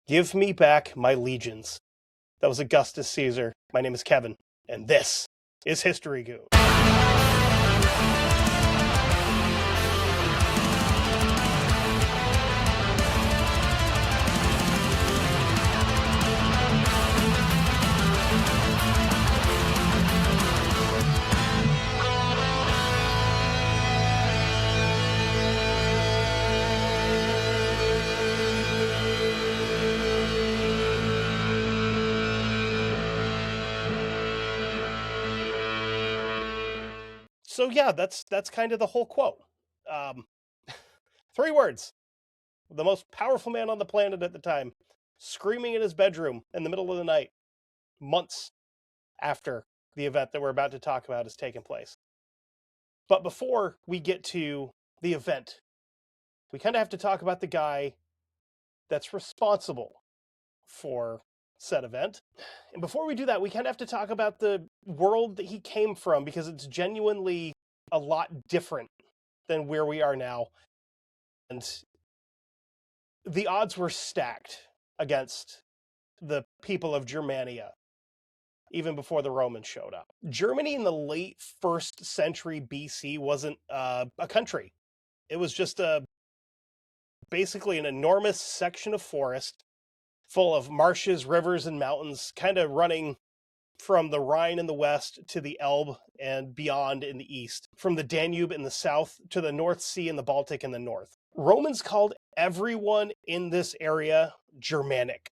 Give me back my legions. That was Augustus Caesar. My name is Kevin, and this is History Goon. So yeah, that's kind of the whole quote. 3 words. The most powerful man on the planet at the time, screaming in his bedroom in the middle of the night, months after the event that we're about to talk about has taken place. But before we get to the event, we kind of have to talk about the guy that's responsible for said event. And before we do that, we kind of have to talk about the world that he came from, because it's genuinely a lot different than where we are now. And the odds were stacked against the people of Germania, even before the Romans showed up. Germany in the late 1st century BC wasn't a country. It was just basically an enormous section of forest full of marshes, rivers, and mountains, kind of running from the Rhine in the west to the Elbe and beyond in the east, from the Danube in the south to the North Sea and the Baltic in the north. Romans called everyone in this area Germanic.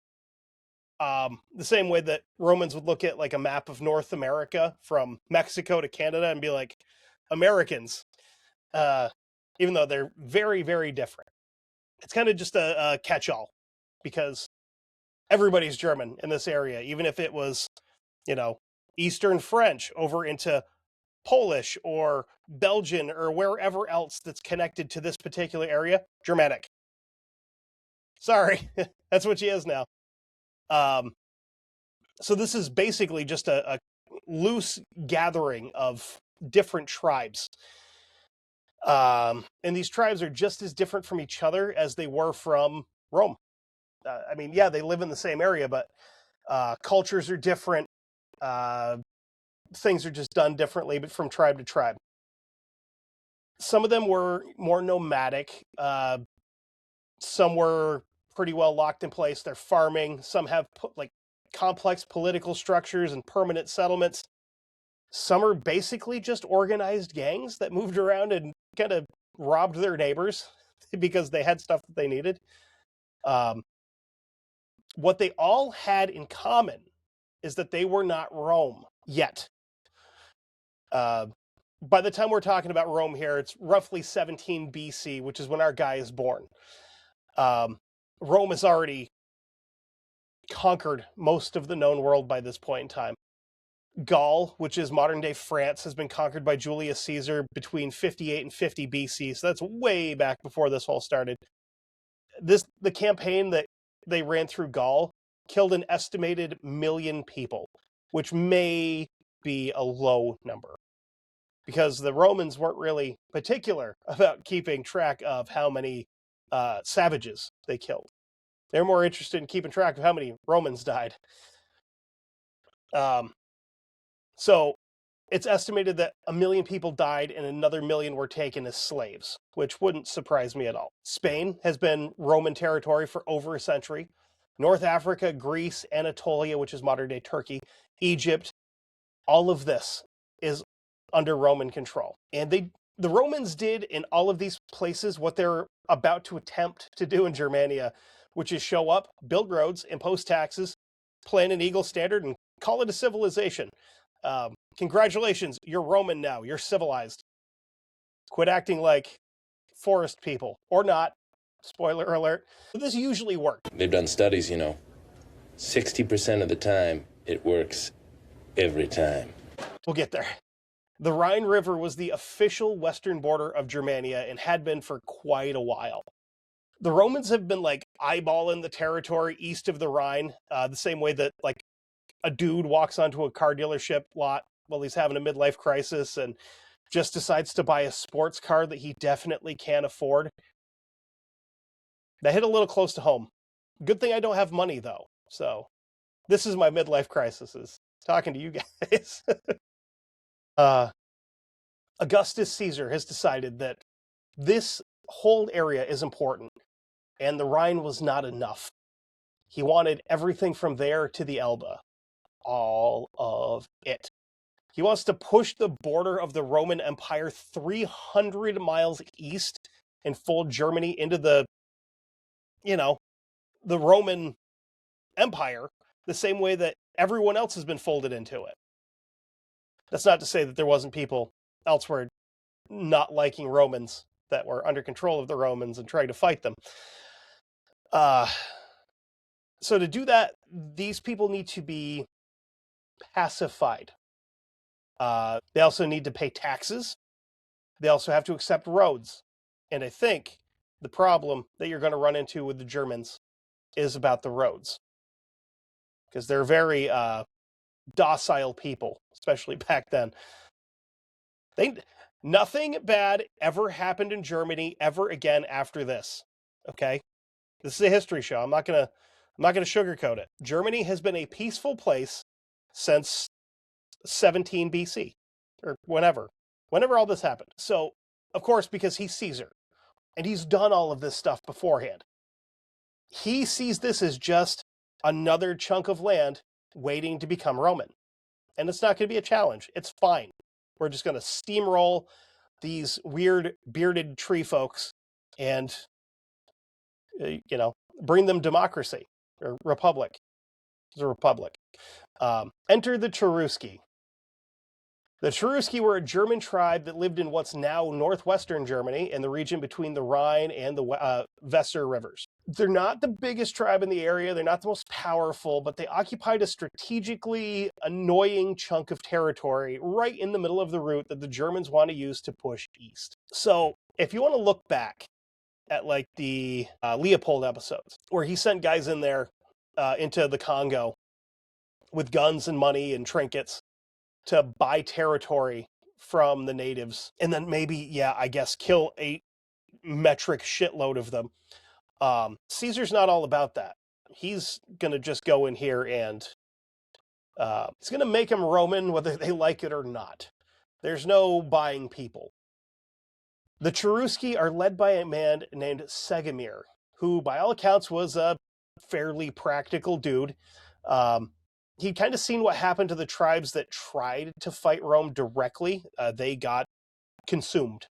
The same way that Romans would look at like a map of North America from Mexico to Canada and be like, Americans, even though they're very, very different. It's kind of just a catch-all, because everybody's German in this area, even if it was, Eastern French over into Polish or Belgian or wherever else that's connected to this particular area, Germanic. Sorry, that's what she is now. So this is basically just a loose gathering of different tribes. And these tribes are just as different from each other as they were from Rome. They live in the same area, but cultures are different. Things are just done differently, but from tribe to tribe. Some of them were more nomadic. Some were pretty well locked in place. They're farming. Some have complex political structures and permanent settlements. Some are basically just organized gangs that moved around and kind of robbed their neighbors because they had stuff that they needed. What they all had in common is that they were not Rome yet. By the time we're talking about Rome here, it's roughly 17 BC, which is when our guy is born. Rome has already conquered most of the known world by this point in time. Gaul, which is modern-day France, has been conquered by Julius Caesar between 58 and 50 BC, so that's way back before this whole started. The campaign that they ran through Gaul killed an estimated 1 million people, which may be a low number, because the Romans weren't really particular about keeping track of how many savages they killed. They're more interested in keeping track of how many Romans died. So it's estimated that 1 million people died and another 1 million were taken as slaves, which wouldn't surprise me at all. Spain has been Roman territory for over a century. North Africa, Greece, Anatolia, which is modern-day Turkey, Egypt, all of this is under Roman control. And the Romans did in all of these places what they're about to attempt to do in Germania, which is show up, build roads, impose taxes, plan an eagle standard, and call it a civilization. Congratulations, you're Roman now. You're civilized. Quit acting like forest people. Or not. Spoiler alert. This usually worked. They've done studies, 60% of the time, it works every time. We'll get there. The Rhine River was the official western border of Germania and had been for quite a while. The Romans have been eyeballing the territory east of the Rhine, the same way that a dude walks onto a car dealership lot while he's having a midlife crisis and just decides to buy a sports car that he definitely can't afford. That hit a little close to home Good thing I don't have money, though. So this is my midlife crisis, is talking to you guys. Augustus Caesar has decided that this whole area is important, and the Rhine was not enough. He wanted everything from there to the Elbe. All of it. He wants to push the border of the Roman Empire 300 miles east and fold Germany into the Roman Empire the same way that everyone else has been folded into it. That's not to say that there wasn't people elsewhere not liking Romans that were under control of the Romans and trying to fight them. So to do that, these people need to be pacified. They also need to pay taxes. They also have to accept roads. And I think the problem that you're going to run into with the Germans is about the roads. Because they're very docile people, especially back then. Nothing bad ever happened in Germany ever again after this. Okay? This is a history show. I'm not gonna sugarcoat it. Germany has been a peaceful place since 17 BC. Or whenever all this happened. So, of course, because he's Caesar, and he's done all of this stuff beforehand, he sees this as just another chunk of land waiting to become Roman. And it's not going to be a challenge. It's fine. We're just going to steamroll these weird bearded tree folks and, bring them democracy or republic. It's a republic. Enter the Cherusci. The Cherusci were a German tribe that lived in what's now northwestern Germany in the region between the Rhine and the Weser rivers. They're not the biggest tribe in the area. They're not the most powerful, but they occupied a strategically annoying chunk of territory right in the middle of the route that the Germans want to use to push east. So if you want to look back at like the Leopold episodes, where he sent guys in there into the Congo with guns and money and trinkets to buy territory from the natives, and then maybe, kill a metric shitload of them. Caesar's not all about that. He's going to just go in here and he's going to make them Roman whether they like it or not. There's no buying people. The Cherusci are led by a man named Segimir, who by all accounts was a fairly practical dude. He'd kind of seen what happened to the tribes that tried to fight Rome directly. They got consumed.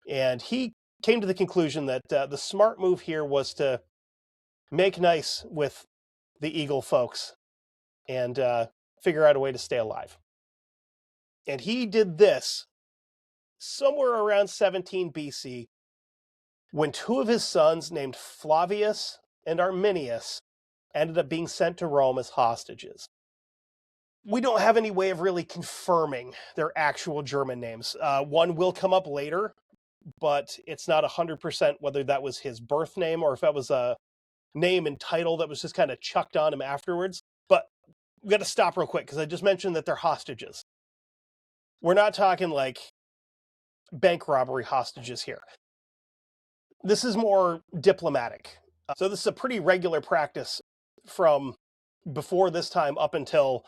And he came to the conclusion that the smart move here was to make nice with the Eagle folks and figure out a way to stay alive. And he did this somewhere around 17 BC when two of his sons, named Flavius and Arminius, ended up being sent to Rome as hostages. We don't have any way of really confirming their actual German names. One will come up later, but it's not 100% whether that was his birth name or if that was a name and title that was just kind of chucked on him afterwards. But we got to stop real quick because I just mentioned that they're hostages. We're not talking like bank robbery hostages here. This is more diplomatic. So this is a pretty regular practice from before this time up until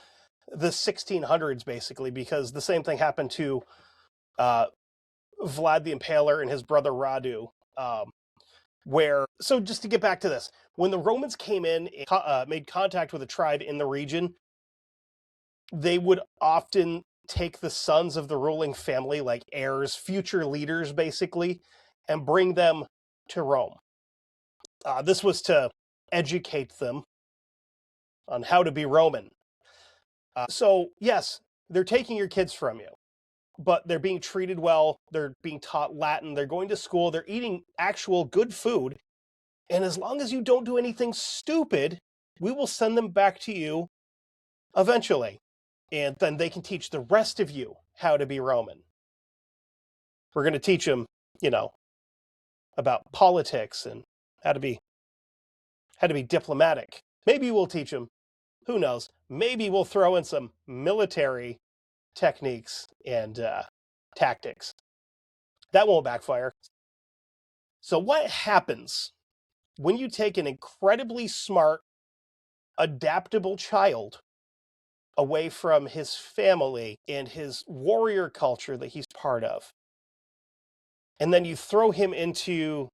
the 1600s, basically, because the same thing happened to Vlad the Impaler and his brother Radu, so just to get back to this, when the Romans came in and made contact with a tribe in the region, they would often take the sons of the ruling family, like heirs, future leaders, basically, and bring them to Rome. This was to educate them on how to be Roman. So, yes, they're taking your kids from you, but they're being treated well, they're being taught Latin, they're going to school, they're eating actual good food, and as long as you don't do anything stupid, we will send them back to you eventually, and then they can teach the rest of you how to be Roman. We're going to teach them, about politics and how to be diplomatic. Maybe we'll teach them, who knows, maybe we'll throw in some military techniques and tactics. That won't backfire. So what happens when you take an incredibly smart, adaptable child away from his family and his warrior culture that he's part of, and then you throw him into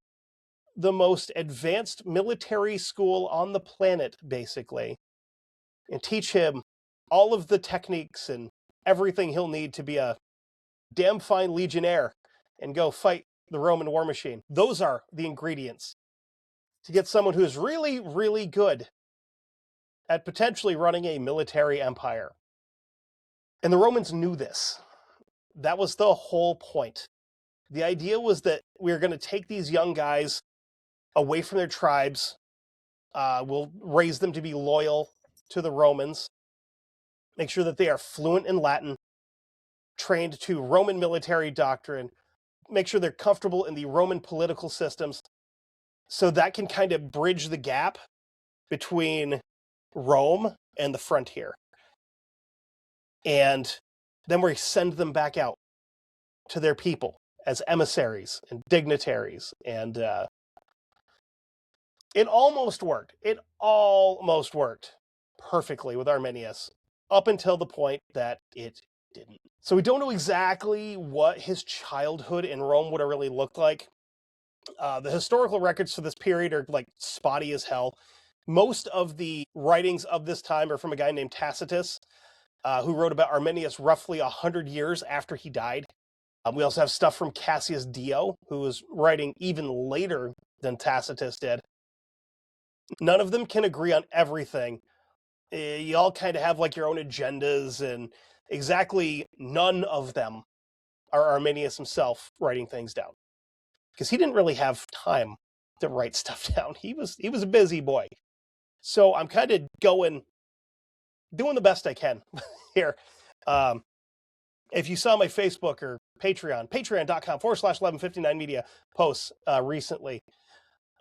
the most advanced military school on the planet, basically, and teach him all of the techniques and everything he'll need to be a damn fine Legionnaire and go fight the Roman war machine. Those are the ingredients to get someone who's really, really good at potentially running a military empire. And the Romans knew this. That was the whole point. The idea was that we were going to take these young guys away from their tribes. We'll raise them to be loyal to the Romans. Make sure that they are fluent in Latin, trained to Roman military doctrine, make sure they're comfortable in the Roman political systems. So that can kind of bridge the gap between Rome and the frontier. And then we send them back out to their people as emissaries and dignitaries. And it almost worked. It almost worked perfectly with Arminius up until the point that it didn't. So we don't know exactly what his childhood in Rome would have really looked like. The historical records for this period are like spotty as hell. Most of the writings of this time are from a guy named Tacitus, who wrote about Arminius roughly 100 years after he died. We also have stuff from Cassius Dio, who was writing even later than Tacitus did. None of them can agree on everything. You all kind of have like your own agendas, and exactly none of them are Arminius himself writing things down, because he didn't really have time to write stuff down. He was a busy boy. So I'm kind of doing the best I can here. If you saw my Facebook or patreon.com/1159media posts recently,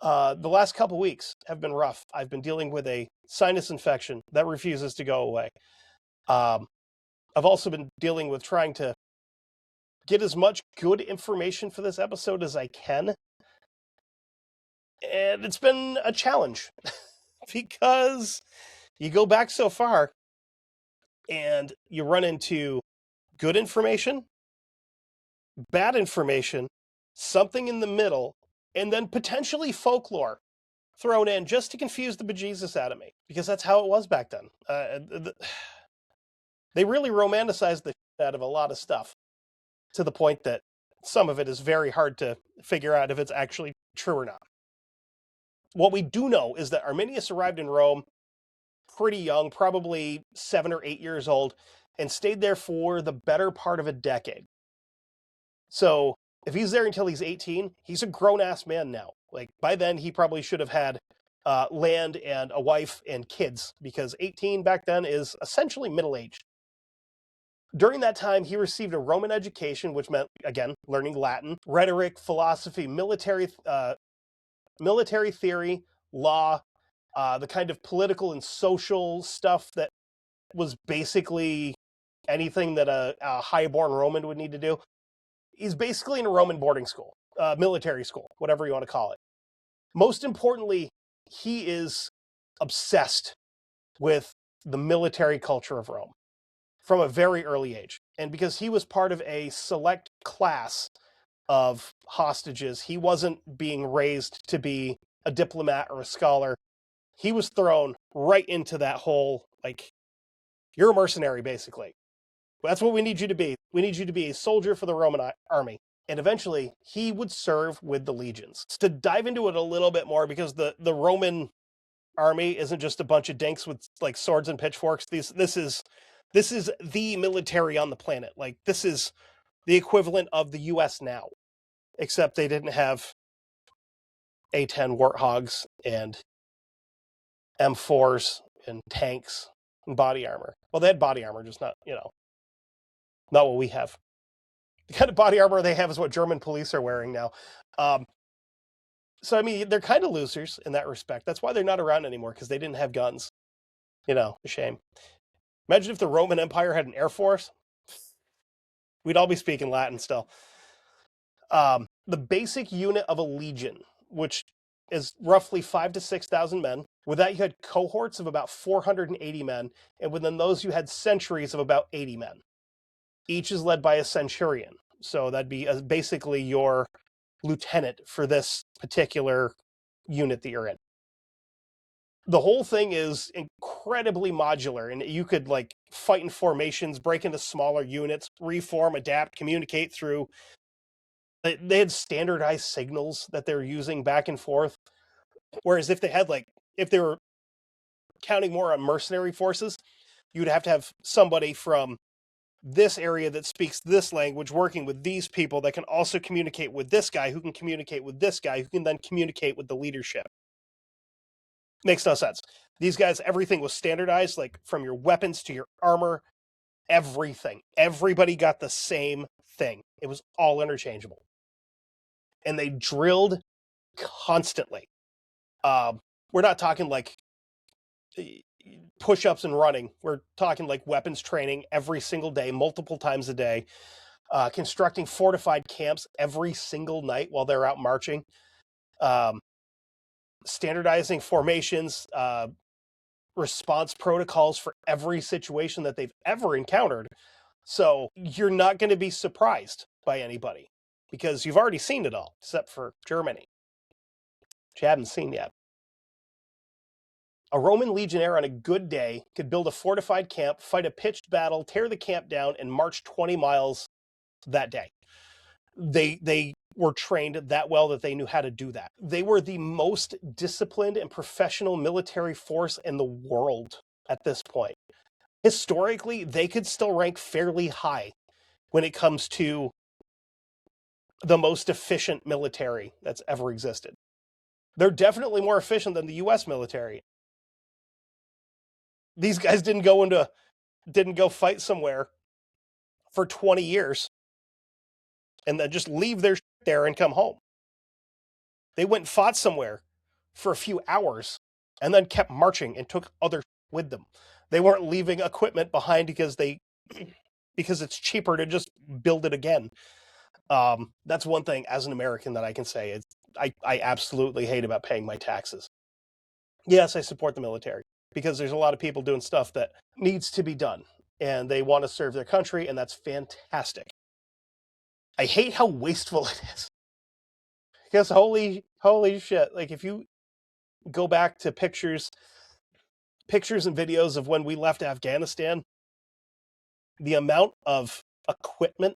the last couple weeks have been rough. I've been dealing with a sinus infection that refuses to go away. I've also been dealing with trying to get as much good information for this episode as I can. And it's been a challenge because you go back so far and you run into good information, bad information, something in the middle, and then potentially folklore thrown in just to confuse the bejesus out of me, because that's how it was back then. They really romanticized the shit out of a lot of stuff to the point that some of it is very hard to figure out if it's actually true or not. What we do know is that Arminius arrived in Rome pretty young, probably 7 or 8 years old, and stayed there for the better part of a decade. So if he's there until he's 18, he's a grown-ass man now. Like, by then, he probably should have had land and a wife and kids, because 18 back then is essentially middle-aged. During that time, he received a Roman education, which meant, again, learning Latin, rhetoric, philosophy, military theory, law, the kind of political and social stuff that was basically anything that a high-born Roman would need to do. He's basically in a Roman boarding school, military school, whatever you want to call it. Most importantly, he is obsessed with the military culture of Rome from a very early age. And because he was part of a select class of hostages, he wasn't being raised to be a diplomat or a scholar. He was thrown right into that whole, like, you're a mercenary, basically. That's what we need you to be. We need you to be a soldier for the Roman army. And eventually, he would serve with the legions. To dive into it a little bit more, because the Roman army isn't just a bunch of dinks with like swords and pitchforks. This is the military on the planet. Like, this is the equivalent of the U.S. now, except they didn't have A-10 Warthogs and M4s and tanks and body armor. Well, they had body armor, just not what we have. The kind of body armor they have is what German police are wearing now. So, I mean, they're kind of losers in that respect. That's why they're not around anymore, because they didn't have guns. A shame. Imagine if the Roman Empire had an air force. We'd all be speaking Latin still. The basic unit of a legion, which is roughly 5,000 to 6,000 men. With that, you had cohorts of about 480 men, and within those, you had centuries of about 80 men. Each is led by a centurion, so that'd be basically your lieutenant for this particular unit that you're in. The whole thing is incredibly modular, and you could like fight in formations, break into smaller units, reform, adapt, communicate through. They had standardized signals that they're using back and forth. Whereas if they were counting more on mercenary forces, you'd have to have somebody from this area that speaks this language working with these people that can also communicate with this guy who can communicate with this guy who can then communicate with the leadership. Makes no sense. These guys, everything was standardized, like from your weapons to your armor, everything. Everybody got the same thing. It was all interchangeable. And they drilled constantly. We're not talking like push-ups and running. We're talking like weapons training every single day, multiple times a day, constructing fortified camps every single night while they're out marching, standardizing formations, response protocols for every situation that they've ever encountered. So you're not going to be surprised by anybody because you've already seen it all, except for Germany, which you haven't seen yet. A Roman legionnaire on a good day could build a fortified camp, fight a pitched battle, tear the camp down, and march 20 miles that day. They were trained that well that they knew how to do that. They were the most disciplined and professional military force in the world at this point. Historically, they could still rank fairly high when it comes to the most efficient military that's ever existed. They're definitely more efficient than the US military. These guys didn't go fight somewhere for 20 years and then just leave their shit there and come home. They went and fought somewhere for a few hours and then kept marching and took other with them. They weren't leaving equipment behind because it's cheaper to just build it again. That's one thing as an American that I can say. I absolutely hate about paying my taxes. Yes, I support the military because there's a lot of people doing stuff that needs to be done and they want to serve their country, and that's fantastic. I hate how wasteful it is. Because holy shit, like if you go back to pictures and videos of when we left Afghanistan, the amount of equipment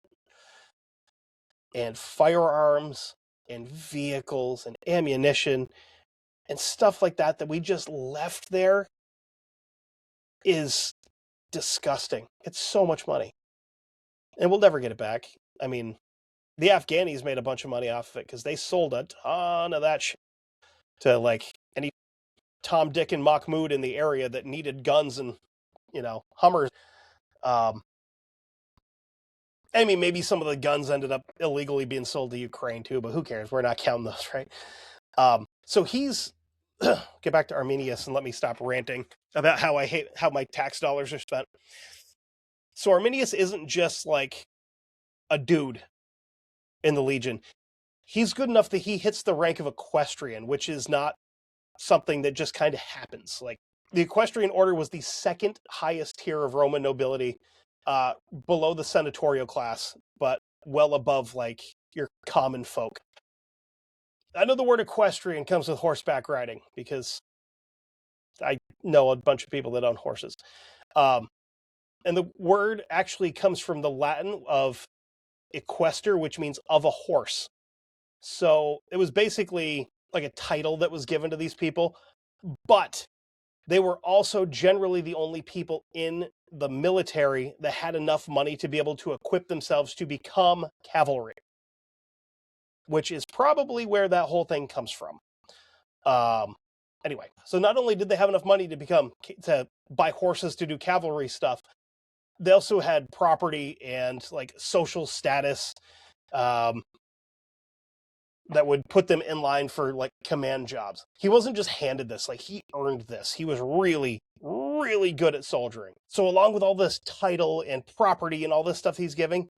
and firearms and vehicles and ammunition and stuff like that we just left there is disgusting. It's so much money. And we'll never get it back. I mean, the Afghanis made a bunch of money off of it because they sold a ton of that shit to like any Tom, Dick, and Mahmoud in the area that needed guns and, Hummers. I mean, maybe some of the guns ended up illegally being sold to Ukraine too, but who cares? We're not counting those, right? So he's get back to Arminius and let me stop ranting about how I hate how my tax dollars are spent. So Arminius isn't just like a dude in the Legion. He's good enough that he hits the rank of equestrian, which is not something that just kind of happens. Like the equestrian order was the second highest tier of Roman nobility, below the senatorial class, but well above like your common folk. I know the word equestrian comes with horseback riding because I know a bunch of people that own horses. And the word actually comes from the Latin of equester, which means of a horse. So it was basically like a title that was given to these people, but they were also generally the only people in the military that had enough money to be able to equip themselves to become cavalry, which is probably where that whole thing comes from. Anyway, so not only did they have enough money to buy horses to do cavalry stuff, they also had property and like social status that would put them in line for like command jobs. He wasn't just handed this, like he earned this. He was really, really good at soldiering. So along with all this title and property and all this stuff he's giving,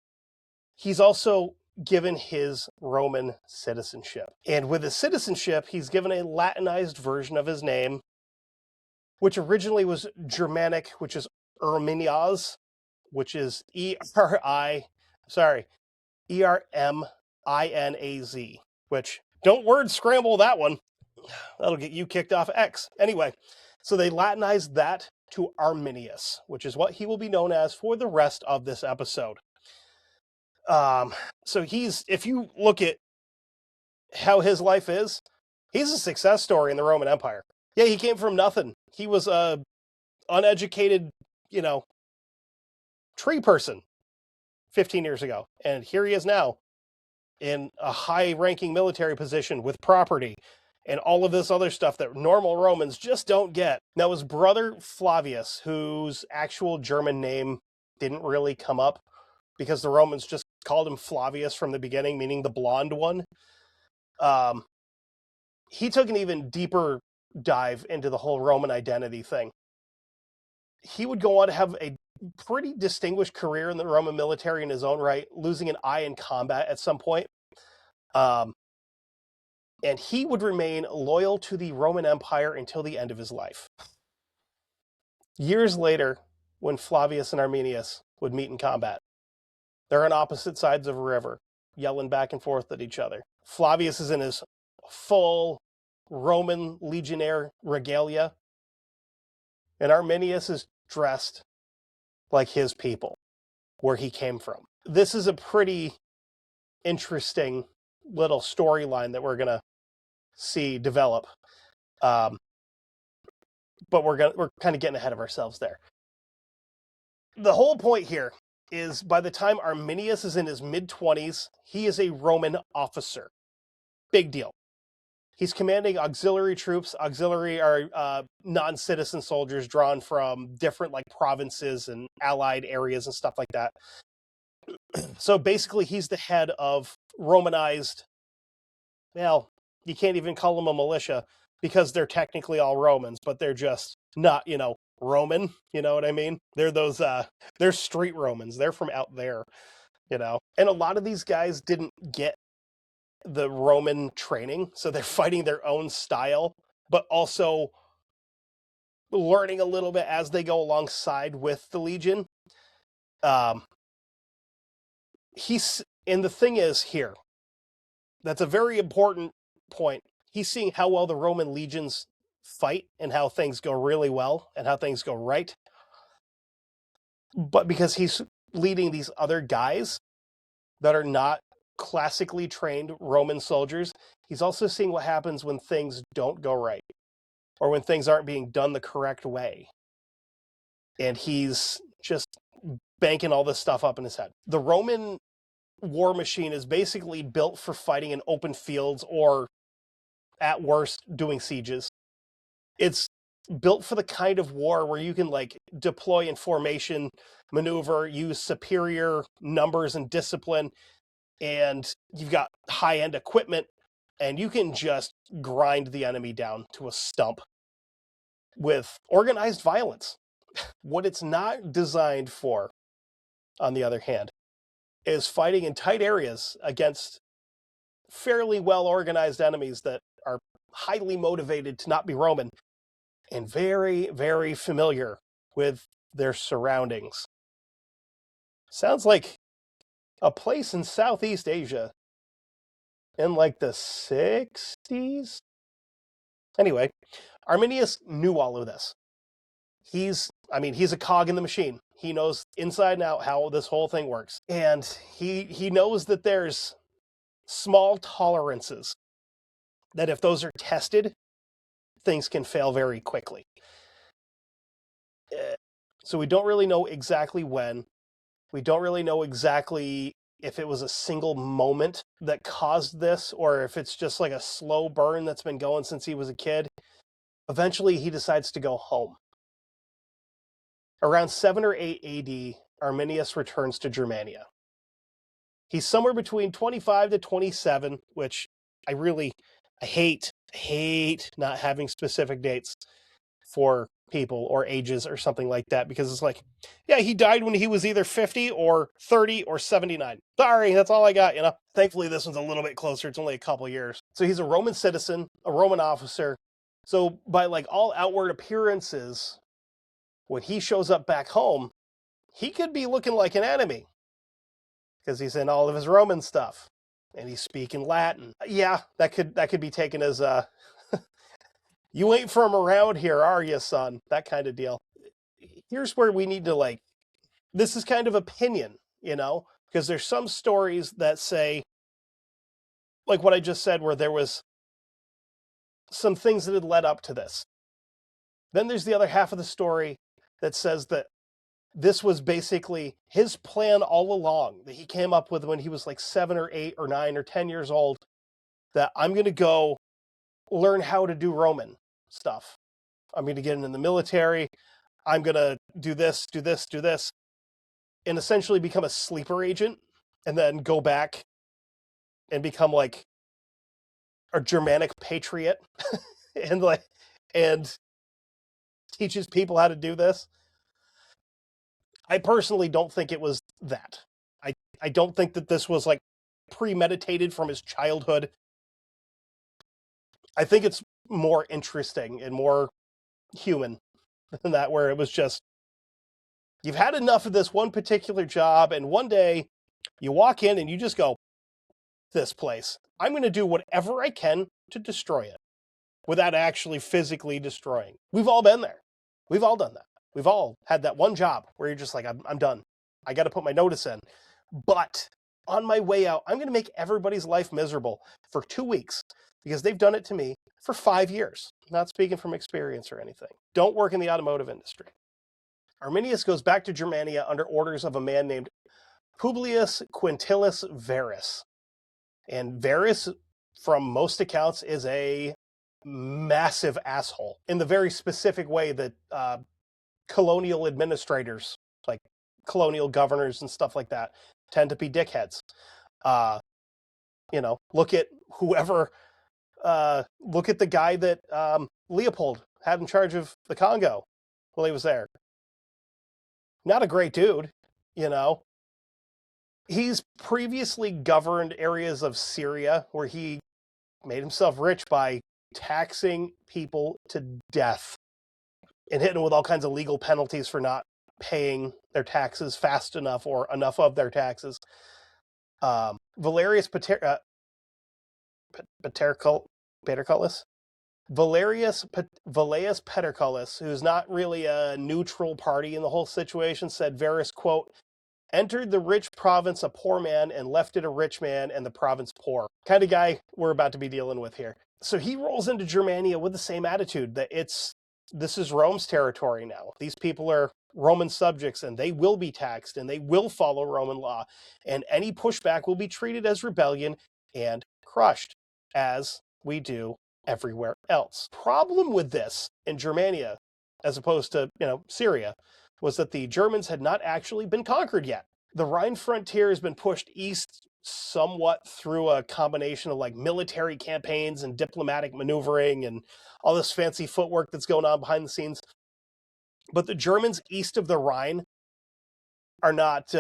he's also given his Roman citizenship. And with his citizenship, he's given a Latinized version of his name, which originally was Germanic, which is Arminius, which is Erminaz, which, don't word scramble that one. That'll get you kicked off X. Anyway, so they Latinized that to Arminius, which is what he will be known as for the rest of this episode. So if you look at how his life is, he's a success story in the Roman Empire. Yeah, he came from nothing. He was a uneducated, tree person 15 years ago. And here he is now in a high-ranking military position with property and all of this other stuff that normal Romans just don't get. Now, his brother Flavius, whose actual German name didn't really come up because the Romans just called him Flavius from the beginning, meaning the blonde one, he took an even deeper dive into the whole Roman identity thing. He would go on to have a pretty distinguished career in the Roman military in his own right, losing an eye in combat at some point. And he would remain loyal to the Roman Empire until the end of his life. Years later, when Flavius and Arminius would meet in combat, they're on opposite sides of a river, yelling back and forth at each other. Flavius is in his full Roman Legionnaire regalia, and Arminius is dressed like his people, where he came from. This is a pretty interesting little storyline that we're going to see develop. But we're kind of getting ahead of ourselves there. The whole point here is by the time Arminius is in his mid-20s, he is a Roman officer. Big deal. He's commanding auxiliary troops. Auxiliary are non-citizen soldiers drawn from different provinces and allied areas and stuff like that. So basically, he's the head of Romanized, well, you can't even call them a militia because they're technically all Romans, but they're just not, Roman. You know what I mean? They're they're street Romans. They're from out there, And a lot of these guys didn't get the Roman training, so they're fighting their own style, but also learning a little bit as they go alongside with the Legion. And the thing is here, that's a very important point. He's seeing how well the Roman legions fight and how things go really well and how things go right. But because he's leading these other guys that are not classically trained Roman soldiers, he's also seeing what happens when things don't go right or when things aren't being done the correct way. And he's just banking all this stuff up in his head. The Roman war machine is basically built for fighting in open fields or, at worst, doing sieges. It's built for the kind of war where you can deploy in formation, maneuver, use superior numbers and discipline, and you've got high-end equipment, and you can just grind the enemy down to a stump with organized violence. What it's not designed for, on the other hand, is fighting in tight areas against fairly well-organized enemies that are highly motivated to not be Roman and very, very familiar with their surroundings. Sounds like a place in Southeast Asia in the 60s? Anyway, Arminius knew all of this. He's a cog in the machine. He knows inside and out how this whole thing works. And he knows that there's small tolerances that if those are tested, things can fail very quickly. So we don't really know exactly when. We don't really know exactly if it was a single moment that caused this or if it's just a slow burn that's been going since he was a kid. Eventually, he decides to go home. Around 7 or 8 AD, Arminius returns to Germania. He's somewhere between 25 to 27, which I hate not having specific dates for people or ages or something like that, because it's like, yeah, he died when he was either 50 or 30 or 79. Sorry, that's all I got, you know? Thankfully, this one's a little bit closer. It's only a couple years. So he's a Roman citizen, a Roman officer. So by like all outward appearances, when he shows up back home, he could be looking like an enemy because he's in all of his Roman stuff and he's speaking Latin. Yeah, that could be taken as you ain't from around here, are you, son? That kind of deal. Here's where we need to, like, this is kind of opinion, you know, because there's some stories that say, like what I just said, where there was some things that had led up to this. Then there's the other half of the story that says that this was basically his plan all along, that he came up with when he was like 7 or 8 or 9 or 10 years old, that I'm going to go learn how to do Roman stuff. I'm going to get into the military. I'm going to do this, do this, do this, and essentially become a sleeper agent and then go back and become like a Germanic patriot and teaches people how to do this. I personally don't think it was that. I don't think that this was like premeditated from his childhood. I think it's more interesting and more human than that, where it was just, you've had enough of this one particular job, and one day you walk in and you just go, this place, I'm going to do whatever I can to destroy it without actually physically destroying. We've all been there. We've all done that. We've all had that one job where you're just like, I'm done. I got to put my notice in. But on my way out, I'm going to make everybody's life miserable for 2 weeks because they've done it to me for 5 years. Not speaking from experience or anything. Don't work in the automotive industry. Arminius goes back to Germania under orders of a man named Publius Quintillus Varus. And Varus, from most accounts, is a massive asshole in the very specific way that colonial administrators, like colonial governors and stuff like that, tend to be dickheads. You know, look at whoever, look at the guy that Leopold had in charge of the Congo while he was there. Not a great dude, you know. He's previously governed areas of Syria where he made himself rich by taxing people to death and hitting them with all kinds of legal penalties for not paying their taxes fast enough or enough of their taxes. Valerius Paterculus, Valerius Paterculus, who's not really a neutral party in the whole situation, said Varus, quote, entered the rich province a poor man and left it a rich man and the province poor. Kind of guy we're about to be dealing with here. So he rolls into Germania with the same attitude that this is Rome's territory now. These people are Roman subjects and they will be taxed and they will follow Roman law, and any pushback will be treated as rebellion and crushed, as we do everywhere else. Problem with this in Germania, as opposed to, you know, Syria, was that the Germans had not actually been conquered yet. The Rhine frontier has been pushed east somewhat through a combination of like military campaigns and diplomatic maneuvering and all this fancy footwork that's going on behind the scenes. But the Germans east of the Rhine are not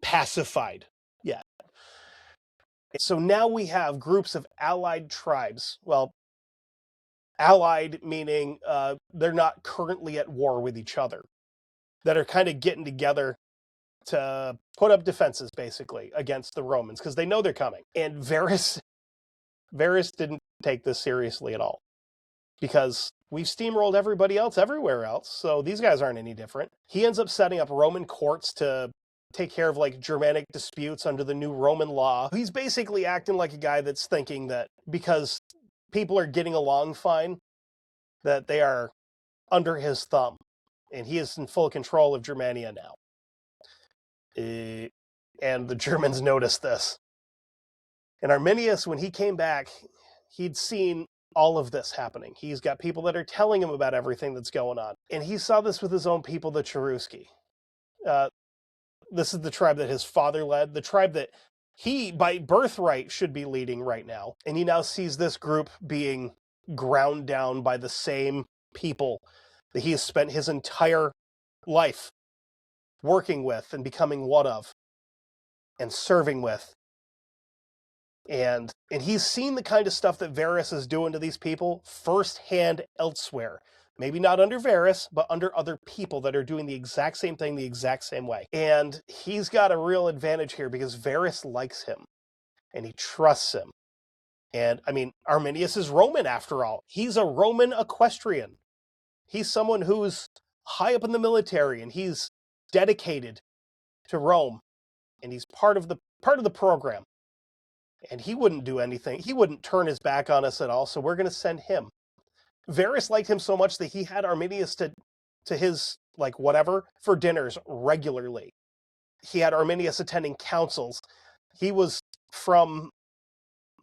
pacified yet. So now we have groups of allied tribes. Well, allied meaning they're not currently at war with each other, that are kind of getting together to put up defenses, basically, against the Romans, because they know they're coming. And Varus didn't take this seriously at all, because we've steamrolled everybody else everywhere else, so these guys aren't any different. He ends up setting up Roman courts to take care of like Germanic disputes under the new Roman law. He's basically acting like a guy that's thinking that because people are getting along fine, that they are under his thumb, and he is in full control of Germania now. And the Germans noticed this. And Arminius, when he came back, he'd seen all of this happening. He's got people that are telling him about everything that's going on. And he saw this with his own people, the Cherusci. This is the tribe that his father led, the tribe that he, by birthright, should be leading right now. And he now sees this group being ground down by the same people that he has spent his entire life working with and becoming one of and serving with. And he's seen the kind of stuff that Varys is doing to these people firsthand elsewhere. Maybe not under Varys, but under other people that are doing the exact same thing the exact same way. And he's got a real advantage here because Varys likes him and he trusts him. And I mean, Arminius is Roman after all. He's a Roman equestrian. He's someone who's high up in the military and he's dedicated to Rome. And he's part of the program. And he wouldn't do anything. He wouldn't turn his back on us at all, so we're going to send him. Varys liked him so much that he had Arminius to his, like, whatever, for dinners regularly. He had Arminius attending councils. He was, from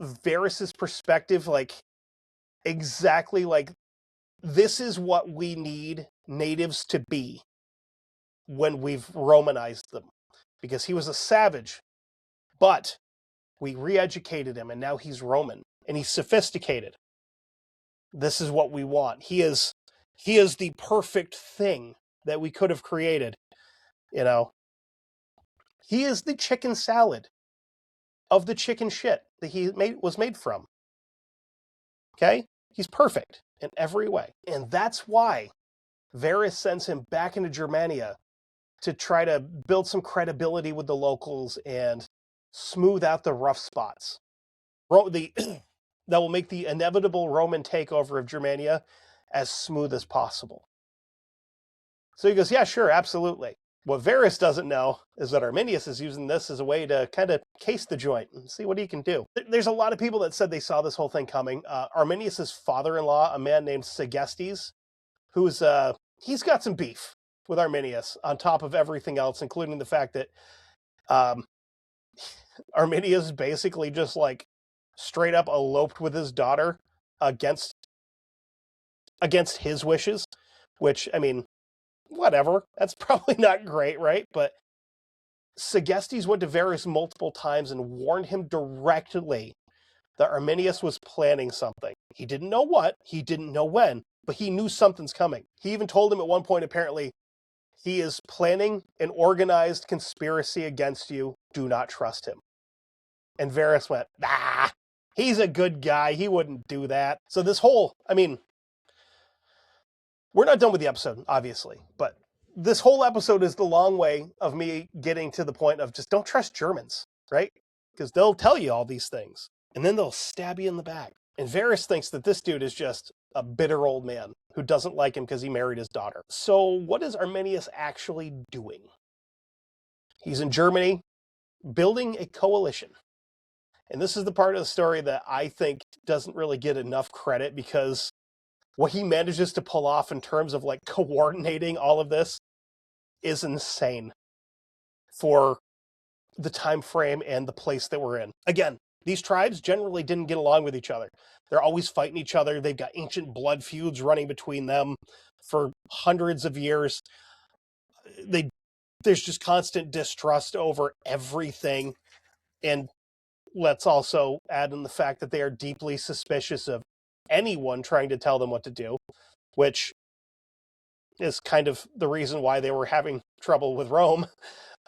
Varys's perspective, like, exactly like, this is what we need natives to be when we've Romanized them. Because he was a savage, but we re-educated him, and now he's Roman, and he's sophisticated. This is what we want. He is the perfect thing that we could have created. You know, he is the chicken salad of the chicken shit that he was made from. Okay? He's perfect in every way. And that's why Varys sends him back into Germania to try to build some credibility with the locals and smooth out the rough spots. That will make the inevitable Roman takeover of Germania as smooth as possible. So he goes, yeah, sure, absolutely. What Varys doesn't know is that Arminius is using this as a way to kind of case the joint and see what he can do. There's a lot of people that said they saw this whole thing coming. Arminius's father-in-law, a man named Segestes, who's he's got some beef with Arminius on top of everything else, including the fact that Arminius basically just like straight up eloped with his daughter against his wishes, which, I mean, whatever. That's probably not great, right? But Segestes went to Varys multiple times and warned him directly that Arminius was planning something. He didn't know what, he didn't know when, but he knew something's coming. He even told him at one point, apparently, he is planning an organized conspiracy against you. Do not trust him. And Varys went, he's a good guy. He wouldn't do that. So this whole, I mean, we're not done with the episode, obviously, but this whole episode is the long way of me getting to the point of just don't trust Germans, right? Because they'll tell you all these things, and then they'll stab you in the back. And Varys thinks that this dude is just a bitter old man who doesn't like him because he married his daughter. So what is Arminius actually doing? He's in Germany, building a coalition. And this is the part of the story that I think doesn't really get enough credit, because what he manages to pull off in terms of like coordinating all of this is insane for the time frame and the place that we're in. Again, these tribes generally didn't get along with each other. They're always fighting each other. They've got ancient blood feuds running between them for hundreds of years. There's just constant distrust over everything. And let's also add in the fact that they are deeply suspicious of anyone trying to tell them what to do, which is kind of the reason why they were having trouble with Rome.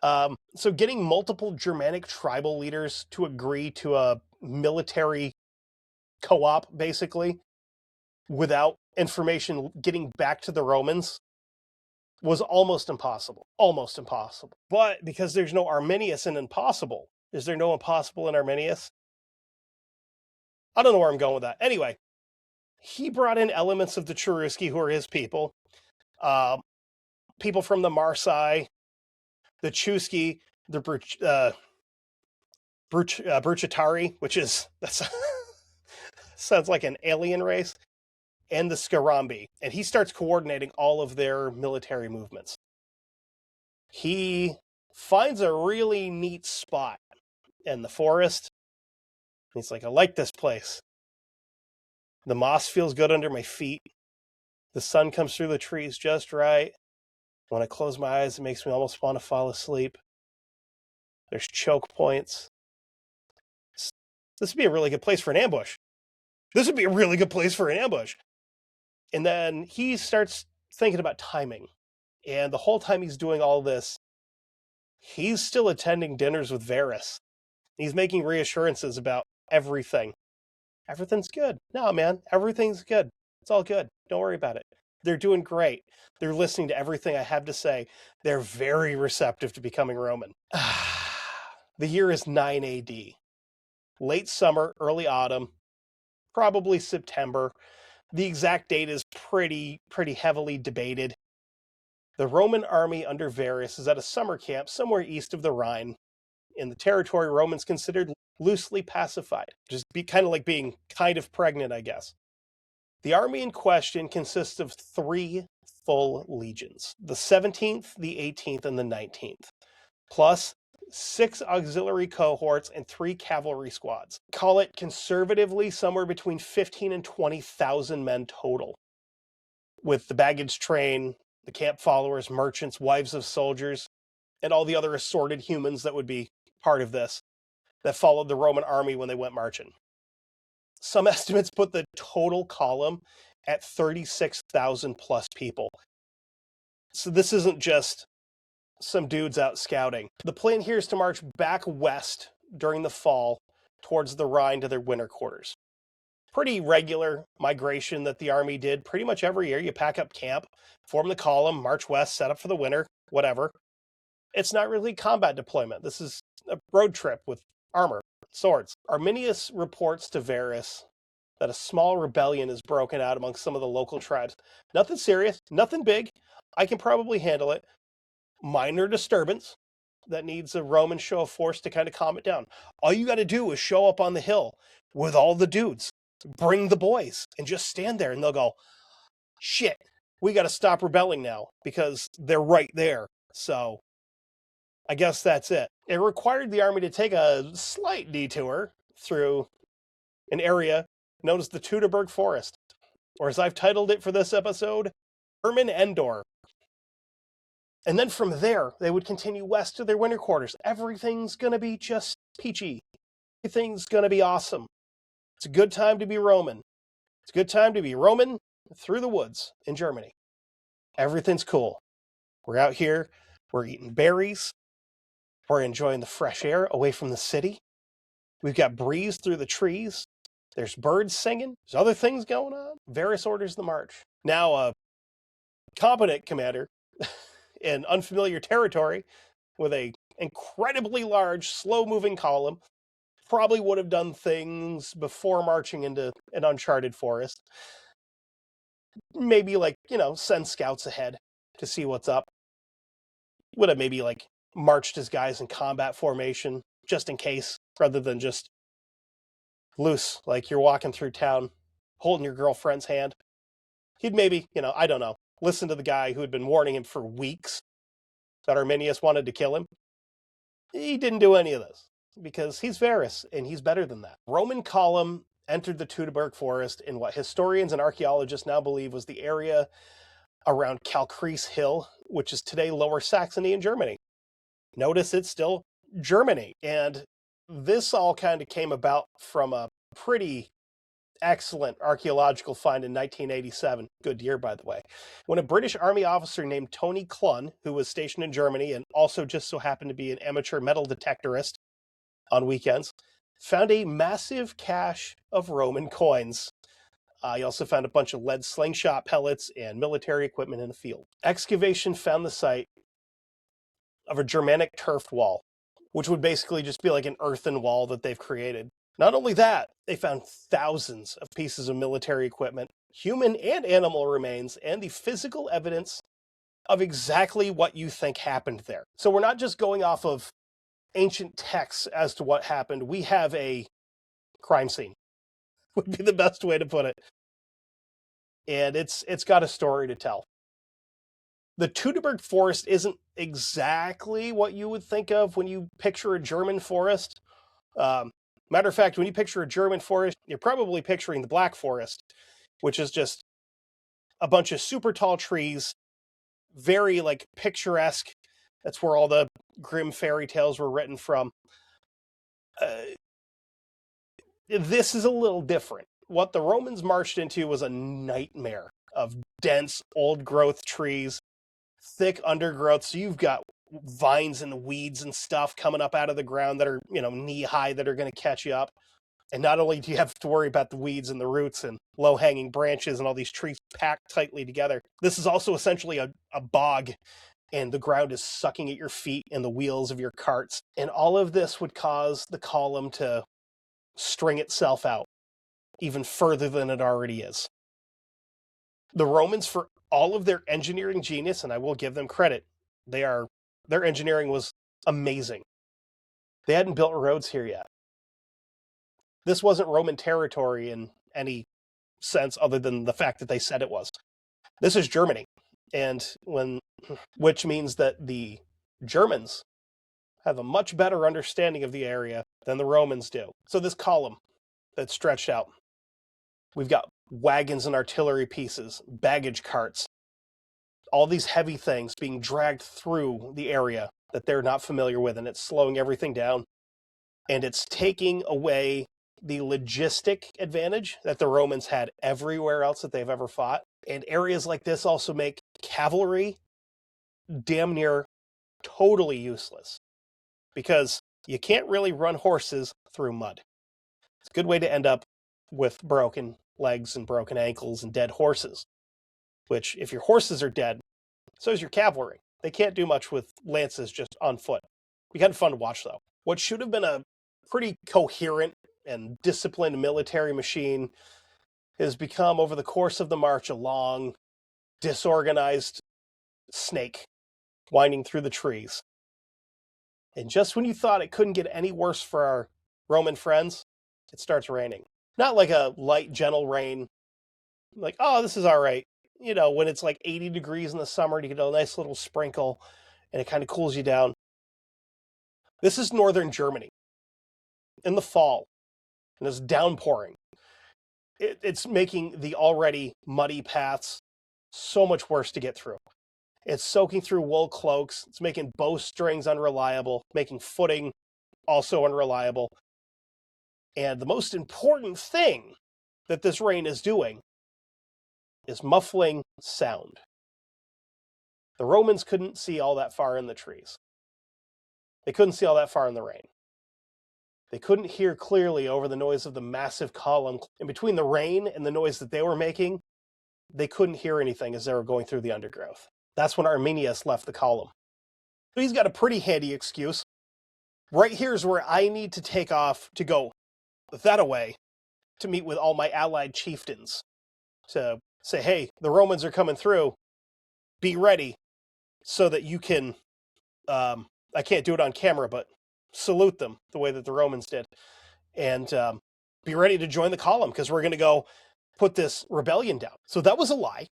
So getting multiple Germanic tribal leaders to agree to a military co-op, basically, without information getting back to the Romans, was almost impossible. Almost impossible. But because there's no Arminius in impossible, is there no impossible in Arminius? I don't know where I'm going with that. Anyway, he brought in elements of the Cherusci, who are his people. People from the Marsai, the Chusci, the Bruchatari, which is, that's sounds like an alien race, and the Scarambi. And he starts coordinating all of their military movements. He finds a really neat spot in the forest. He's like, I like this place. The moss feels good under my feet. The sun comes through the trees just right. When I close my eyes, it makes me almost want to fall asleep. There's choke points. This would be a really good place for an ambush. This would be a really good place for an ambush. And then he starts thinking about timing. And the whole time he's doing all this, he's still attending dinners with Varys. He's making reassurances about everything. Everything's good. No, man, everything's good. It's all good. Don't worry about it. They're doing great. They're listening to everything I have to say. They're very receptive to becoming Roman. The year is 9 AD. Late summer, early autumn, probably September. The exact date is pretty heavily debated. The Roman army under Varus is at a summer camp somewhere east of the Rhine, in the territory Romans considered loosely pacified, just kind of like being kind of pregnant, I guess. The army in question consists of 3 full legions, the 17th, the 18th, and the 19th, plus 6 auxiliary cohorts and 3 cavalry squads. Call it conservatively somewhere between 15 and 20,000 men total, with the baggage train, the camp followers, merchants, wives of soldiers, and all the other assorted humans that would be part of this, that followed the Roman army when they went marching. Some estimates put the total column at 36,000 plus people. So this isn't just some dudes out scouting. The plan here is to march back west during the fall towards the Rhine to their winter quarters. Pretty regular migration that the army did pretty much every year. You pack up camp, form the column, march west, set up for the winter, whatever. It's not really combat deployment. This is a road trip with armor, swords. Arminius reports to Varus that a small rebellion is broken out among some of the local tribes. Nothing serious, nothing big. I can probably handle it. Minor disturbance that needs a Roman show of force to kind of calm it down. All you got to do is show up on the hill with all the dudes. Bring the boys and just stand there and they'll go, shit, we got to stop rebelling now because they're right there. So I guess that's it. It required the army to take a slight detour through an area known as the Teutoburg Forest, or as I've titled it for this episode, German Endor. And then from there, they would continue west to their winter quarters. Everything's going to be just peachy. Everything's going to be awesome. It's a good time to be Roman. It's a good time to be Roman through the woods in Germany. Everything's cool. We're out here. We're eating berries. We're enjoying the fresh air away from the city. We've got breeze through the trees. There's birds singing. There's other things going on. Varus orders the march. Now, a competent commander in unfamiliar territory with an incredibly large, slow-moving column probably would have done things before marching into an uncharted forest. Maybe, send scouts ahead to see what's up. Would have maybe, marched his guys in combat formation, just in case, rather than just loose, like you're walking through town, holding your girlfriend's hand. He'd maybe, I don't know, listen to the guy who had been warning him for weeks that Arminius wanted to kill him. He didn't do any of this, because he's Varus, and he's better than that. Roman column entered the Teutoburg Forest in what historians and archaeologists now believe was the area around Kalkreis Hill, which is today Lower Saxony in Germany. Notice it's still Germany. And this all kind of came about from a pretty excellent archaeological find in 1987. Good year, by the way. When a British Army officer named Tony Clun, who was stationed in Germany and also just so happened to be an amateur metal detectorist on weekends, found a massive cache of Roman coins. He also found a bunch of lead slingshot pellets and military equipment in a field. Excavation found the site of a Germanic turf wall, which would basically just be like an earthen wall that they've created. Not only that, they found thousands of pieces of military equipment, human and animal remains, and the physical evidence of exactly what you think happened there. So we're not just going off of ancient texts as to what happened. We have a crime scene, would be the best way to put it. And it's got a story to tell. The Teutoburg Forest isn't exactly what you would think of when you picture a German forest. Matter of fact, when you picture a German forest, you're probably picturing the Black Forest, which is just a bunch of super tall trees, very picturesque. That's where all the grim fairy tales were written from. This is a little different. What the Romans marched into was a nightmare of dense, old-growth trees, thick undergrowth, so you've got vines and weeds and stuff coming up out of the ground that are, knee-high that are going to catch you up. And not only do you have to worry about the weeds and the roots and low-hanging branches and all these trees packed tightly together, this is also essentially a bog, and the ground is sucking at your feet and the wheels of your carts. And all of this would cause the column to string itself out even further than it already is. The Romans, for all of their engineering genius, and I will give them credit, their engineering was amazing. They hadn't built roads here yet. This wasn't Roman territory in any sense other than the fact that they said it was. This is Germany, which means that the Germans have a much better understanding of the area than the Romans do. So this column that's stretched out, we've got wagons and artillery pieces, baggage carts, all these heavy things being dragged through the area that they're not familiar with, and it's slowing everything down, and it's taking away the logistic advantage that the Romans had everywhere else that they've ever fought. And areas like this also make cavalry damn near totally useless, because you can't really run horses through mud. It's a good way to end up with broken legs and broken ankles and dead horses, which, if your horses are dead, so is your cavalry. They can't do much with lances just on foot. Be kind of fun to watch, though. What should have been a pretty coherent and disciplined military machine has become, over the course of the march, a long, disorganized snake winding through the trees. And just when you thought it couldn't get any worse for our Roman friends, it starts raining. Not like a light, gentle rain, like, oh, this is all right. When it's like 80 degrees in the summer, you get a nice little sprinkle, and it kind of cools you down. This is northern Germany in the fall, and it's downpouring. It's making the already muddy paths so much worse to get through. It's soaking through wool cloaks. It's making bowstrings unreliable, making footing also unreliable. And the most important thing that this rain is doing is muffling sound. The Romans couldn't see all that far in the trees. They couldn't see all that far in the rain. They couldn't hear clearly over the noise of the massive column. And between the rain and the noise that they were making, they couldn't hear anything as they were going through the undergrowth. That's when Arminius left the column. So he's got a pretty handy excuse. Right here's where I need to take off to go that away to meet with all my allied chieftains, to say, hey, the Romans are coming through. Be ready so that you can, I can't do it on camera, but salute them the way that the Romans did. And be ready to join the column, because we're going to go put this rebellion down. So that was a lie,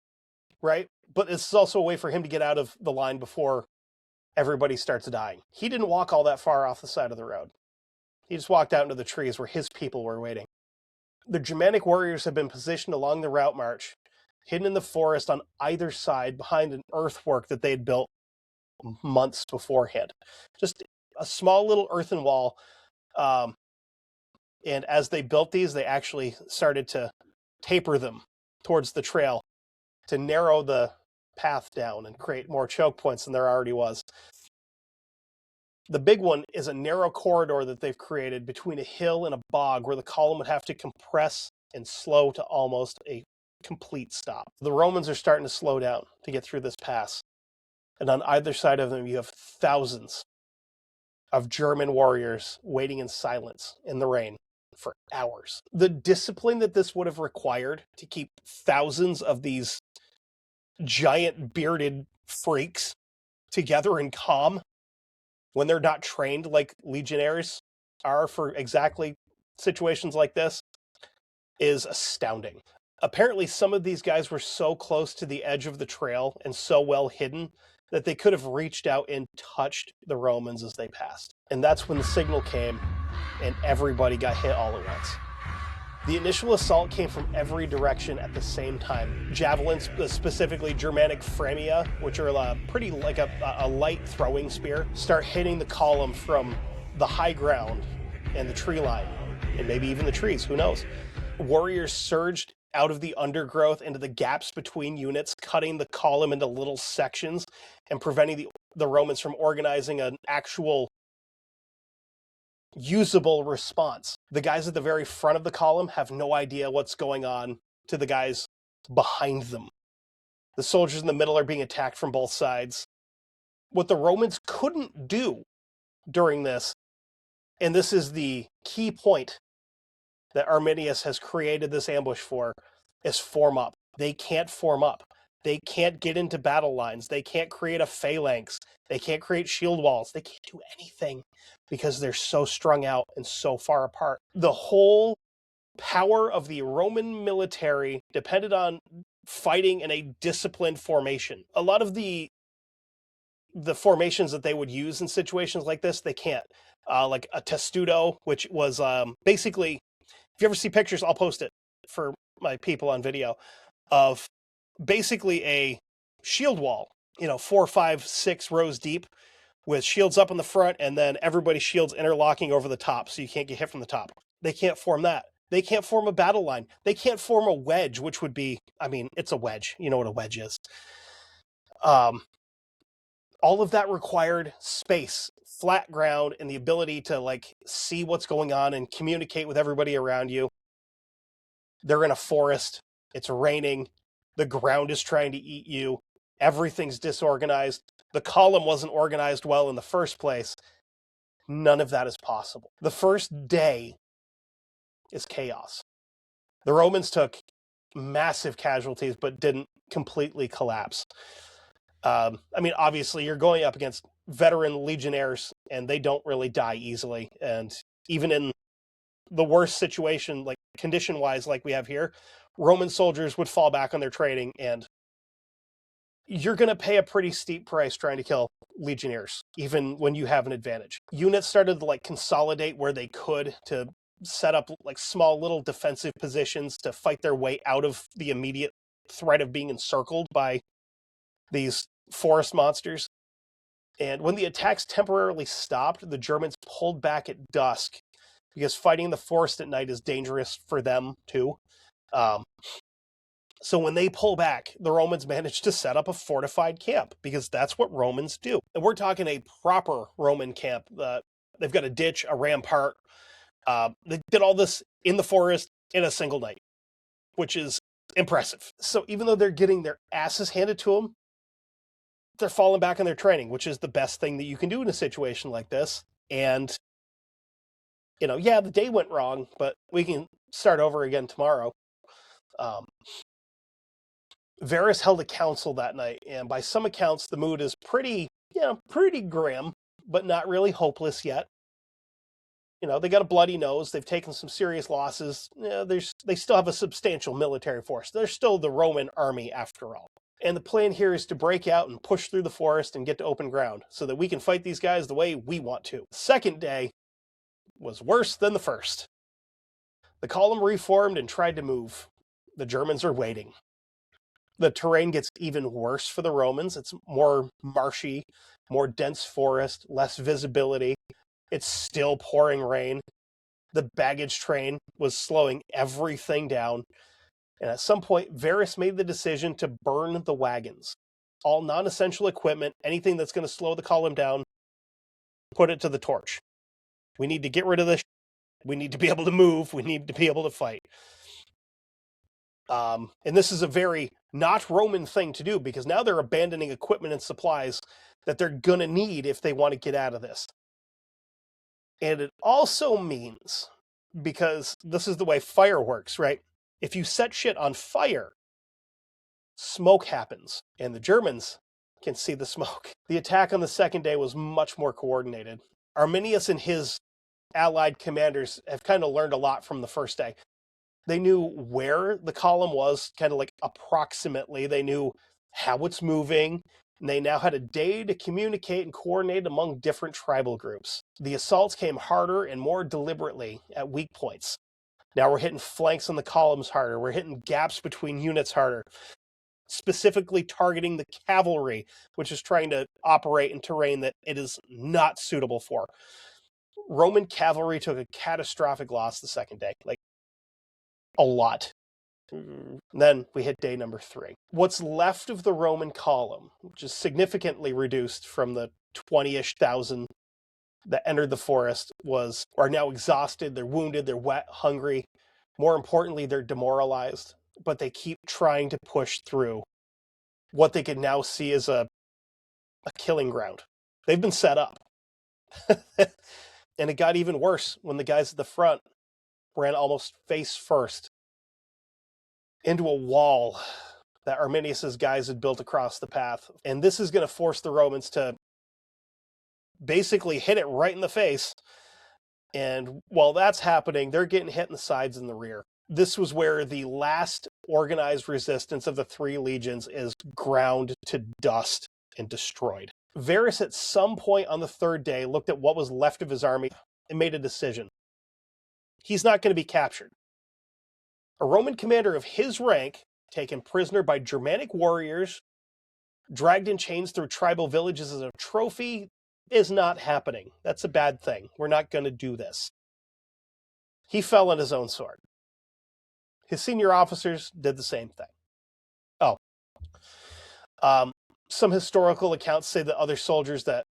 right? But it's also a way for him to get out of the line before everybody starts dying. He didn't walk all that far off the side of the road. He just walked out into the trees where his people were waiting. The Germanic warriors had been positioned along the route march, hidden in the forest on either side behind an earthwork that they'd built months beforehand. Just a small little earthen wall. And as they built these, they actually started to taper them towards the trail to narrow the path down and create more choke points than there already was. The big one is a narrow corridor that they've created between a hill and a bog, where the column would have to compress and slow to almost a complete stop. The Romans are starting to slow down to get through this pass. And on either side of them, you have thousands of German warriors waiting in silence in the rain for hours. The discipline that this would have required to keep thousands of these giant bearded freaks together and calm when they're not trained like legionnaires are for exactly situations like this is astounding. Apparently, some of these guys were so close to the edge of the trail and so well hidden that they could have reached out and touched the Romans as they passed. And that's when the signal came and everybody got hit all at once. The initial assault came from every direction at the same time. Javelins, specifically Germanic fremia, which are pretty like a light throwing spear, start hitting the column from the high ground and the tree line, and maybe even the trees, who knows. Warriors surged out of the undergrowth into the gaps between units, cutting the column into little sections and preventing the Romans from organizing an actual usable response. The guys at the very front of the column have no idea what's going on to the guys behind them. The soldiers in the middle are being attacked from both sides. What the Romans couldn't do during this, and this is the key point that Arminius has created this ambush for, is form up. They can't form up. They can't get into battle lines. They can't create a phalanx. They can't create shield walls. They can't do anything because they're so strung out and so far apart. The whole power of the Roman military depended on fighting in a disciplined formation. A lot of the formations that they would use in situations like this, they can't. Like a testudo, which was basically, if you ever see pictures, I'll post it for my people on video, of basically a shield wall, 4, 5, 6 rows deep with shields up in the front and then everybody's shields interlocking over the top so you can't get hit from the top. They can't form that. They can't form a battle line. They can't form a wedge, which would be, it's a wedge. You know what a wedge is. All of that required space, flat ground, and the ability to see what's going on and communicate with everybody around you. They're in a forest. It's raining. The ground is trying to eat you. Everything's disorganized. The column wasn't organized well in the first place. None of that is possible. The first day is chaos. The Romans took massive casualties, but didn't completely collapse. Obviously, you're going up against veteran legionnaires, and they don't really die easily. And even in the worst situation, condition-wise, like we have here, Roman soldiers would fall back on their training, and you're going to pay a pretty steep price trying to kill legionnaires, even when you have an advantage. Units started to consolidate where they could to set up small little defensive positions to fight their way out of the immediate threat of being encircled by these forest monsters. And when the attacks temporarily stopped, the Germans pulled back at dusk because fighting the forest at night is dangerous for them too. So when they pull back, the Romans managed to set up a fortified camp because that's what Romans do. And we're talking a proper Roman camp. They've got a ditch, a rampart. They did all this in the forest in a single night, which is impressive. So even though they're getting their asses handed to them, they're falling back on their training, which is the best thing that you can do in a situation like this. And, the day went wrong, but we can start over again tomorrow. Varus held a council that night, and by some accounts, the mood is pretty grim, but not really hopeless yet. They got a bloody nose. They've taken some serious losses. They still have a substantial military force. They're still the Roman army after all. And the plan here is to break out and push through the forest and get to open ground so that we can fight these guys the way we want to. The second day was worse than the first. The column reformed and tried to move. The Germans are waiting. The terrain gets even worse for the Romans. It's more marshy, more dense forest, less visibility. It's still pouring rain. The baggage train was slowing everything down. And at some point, Varus made the decision to burn the wagons. All non-essential equipment, anything that's going to slow the column down, put it to the torch. We need to get rid of this. We need to be able to move. We need to be able to fight. And this is a very not Roman thing to do because now they're abandoning equipment and supplies that they're going to need if they want to get out of this. And it also means, because this is the way fire works, right? If you set shit on fire, smoke happens, and the Germans can see the smoke. The attack on the second day was much more coordinated. Arminius and his allied commanders have kind of learned a lot from the first day. They knew where the column was, kind of approximately. They knew how it's moving, and they now had a day to communicate and coordinate among different tribal groups. The assaults came harder and more deliberately at weak points. Now we're hitting flanks on the columns harder. We're hitting gaps between units harder, specifically targeting the cavalry, which is trying to operate in terrain that it is not suitable for. Roman cavalry took a catastrophic loss the second day, a lot. Then we hit day number 3. What's left of the Roman column, which is significantly reduced from the 20-ish thousand that entered the forest, are now exhausted, they're wounded, they're wet, hungry. More importantly, they're demoralized, but they keep trying to push through what they can now see as a killing ground. They've been set up. And it got even worse when the guys at the front ran almost face first into a wall that Arminius's guys had built across the path. And this is going to force the Romans to basically hit it right in the face. And while that's happening, they're getting hit in the sides and the rear. This was where the last organized resistance of the 3 legions is ground to dust and destroyed. Varus at some point on the 3rd day looked at what was left of his army and made a decision. He's not going to be captured. A Roman commander of his rank, taken prisoner by Germanic warriors, dragged in chains through tribal villages as a trophy, is not happening. That's a bad thing. We're not going to do this. He fell on his own sword. His senior officers did the same thing. Some historical accounts say that other soldiers that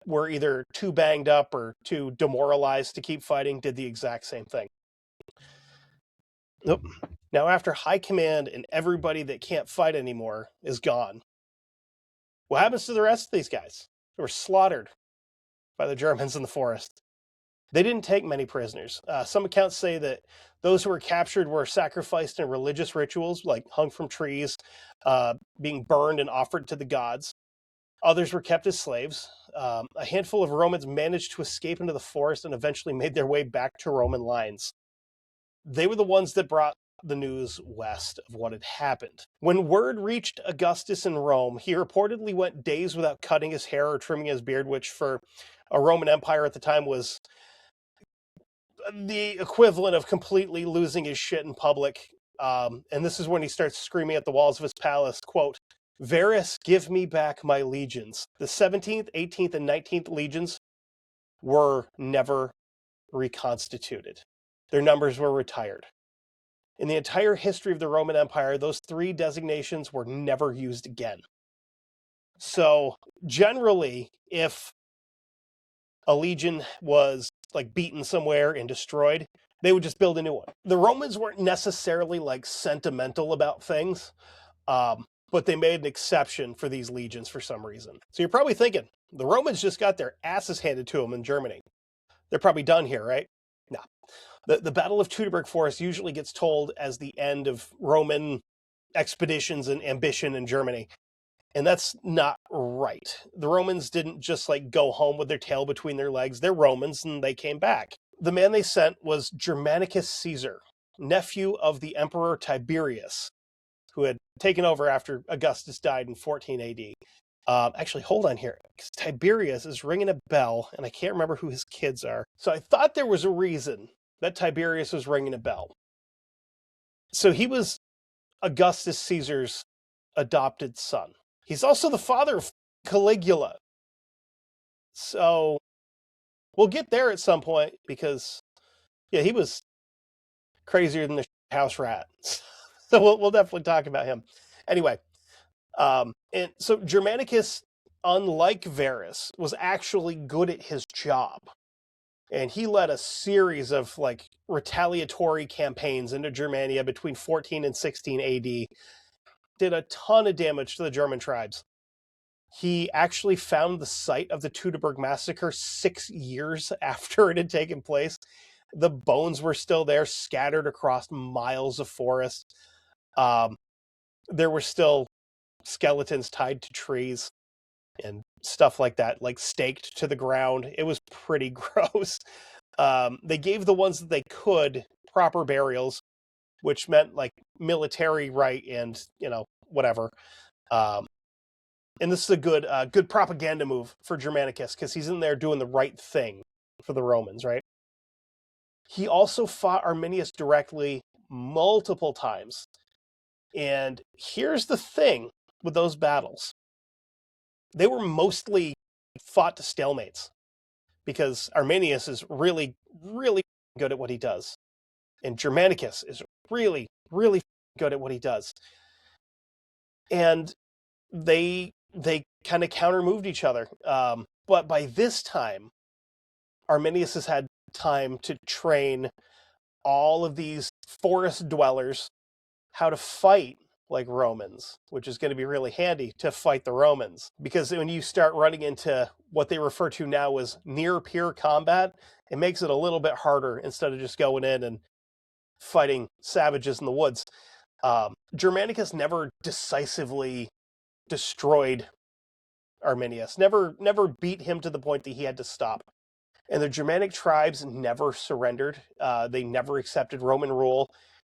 were either too banged up or too demoralized to keep fighting did the exact same thing. Nope. Now, after high command and everybody that can't fight anymore is gone, what happens to the rest of these guys? They were slaughtered by the Germans in the forest. They didn't take many prisoners. Some accounts say that those who were captured were sacrificed in religious rituals, like hung from trees, being burned and offered to the gods. Others were kept as slaves. A handful of Romans managed to escape into the forest and eventually made their way back to Roman lines. They were the ones that brought the news west of what had happened. When word reached Augustus in Rome, he reportedly went days without cutting his hair or trimming his beard, which for a Roman Empire at the time was the equivalent of completely losing his shit in public. And this is when he starts screaming at the walls of his palace, quote, "Varus, give me back my legions." The 17th, 18th, and 19th legions were never reconstituted. Their numbers were retired. In the entire history of the Roman Empire, those 3 designations were never used again. So generally, if a legion was like beaten somewhere and destroyed, they would just build a new one. The Romans weren't necessarily like sentimental about things, but they made an exception for these legions for some reason. So you're probably thinking, the Romans just got their asses handed to them in Germany. They're probably done here, right? No. The Battle of Teutoburg Forest usually gets told as the end of Roman expeditions and ambition in Germany. And that's not right. The Romans didn't just like go home with their tail between their legs. They're Romans and they came back. The man they sent was Germanicus Caesar, nephew of the Emperor Tiberius, who had taken over after Augustus died in 14 AD. Actually, hold on here, because Tiberius is ringing a bell, and I can't remember who his kids are. So I thought there was a reason that Tiberius was ringing a bell. So he was Augustus Caesar's adopted son. He's also the father of Caligula. So we'll get there at some point, because, yeah, he was crazier than the house rat. So we'll definitely talk about him. Anyway, and so Germanicus, unlike Varus, was actually good at his job. And he led a series of like retaliatory campaigns into Germania between 14 and 16 AD. Did a ton of damage to the German tribes. He actually found the site of the Teutoburg massacre 6 years after it had taken place. The bones were still there, scattered across miles of forest. There were still skeletons tied to trees and stuff like that, like staked to the ground. It was pretty gross. They gave the ones that they could proper burials, which meant like military rite and, whatever. And this is a good propaganda move for Germanicus, because he's in there doing the right thing for the Romans, right? He also fought Arminius directly multiple times. And here's the thing with those battles. They were mostly fought to stalemates, because Arminius is really, really good at what he does. And Germanicus is really, really good at what he does. And they kind of counter moved each other. But by this time, Arminius has had time to train all of these forest dwellers how to fight like Romans, which is going to be really handy to fight the Romans. Because when you start running into what they refer to now as near peer combat, it makes it a little bit harder instead of just going in and fighting savages in the woods. Germanicus never decisively destroyed Arminius, never beat him to the point that he had to stop. And the Germanic tribes never surrendered. They never accepted Roman rule.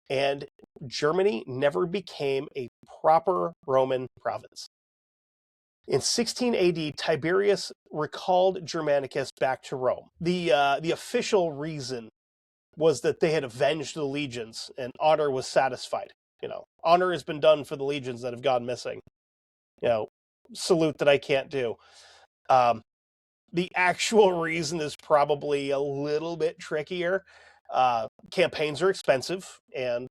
And Germany never became a proper Roman province. In 16 AD, Tiberius recalled Germanicus back to Rome. The official reason was that they had avenged the legions and honor was satisfied. Honor has been done for the legions that have gone missing. Salute that I can't do. The actual reason is probably a little bit trickier. Campaigns are expensive, and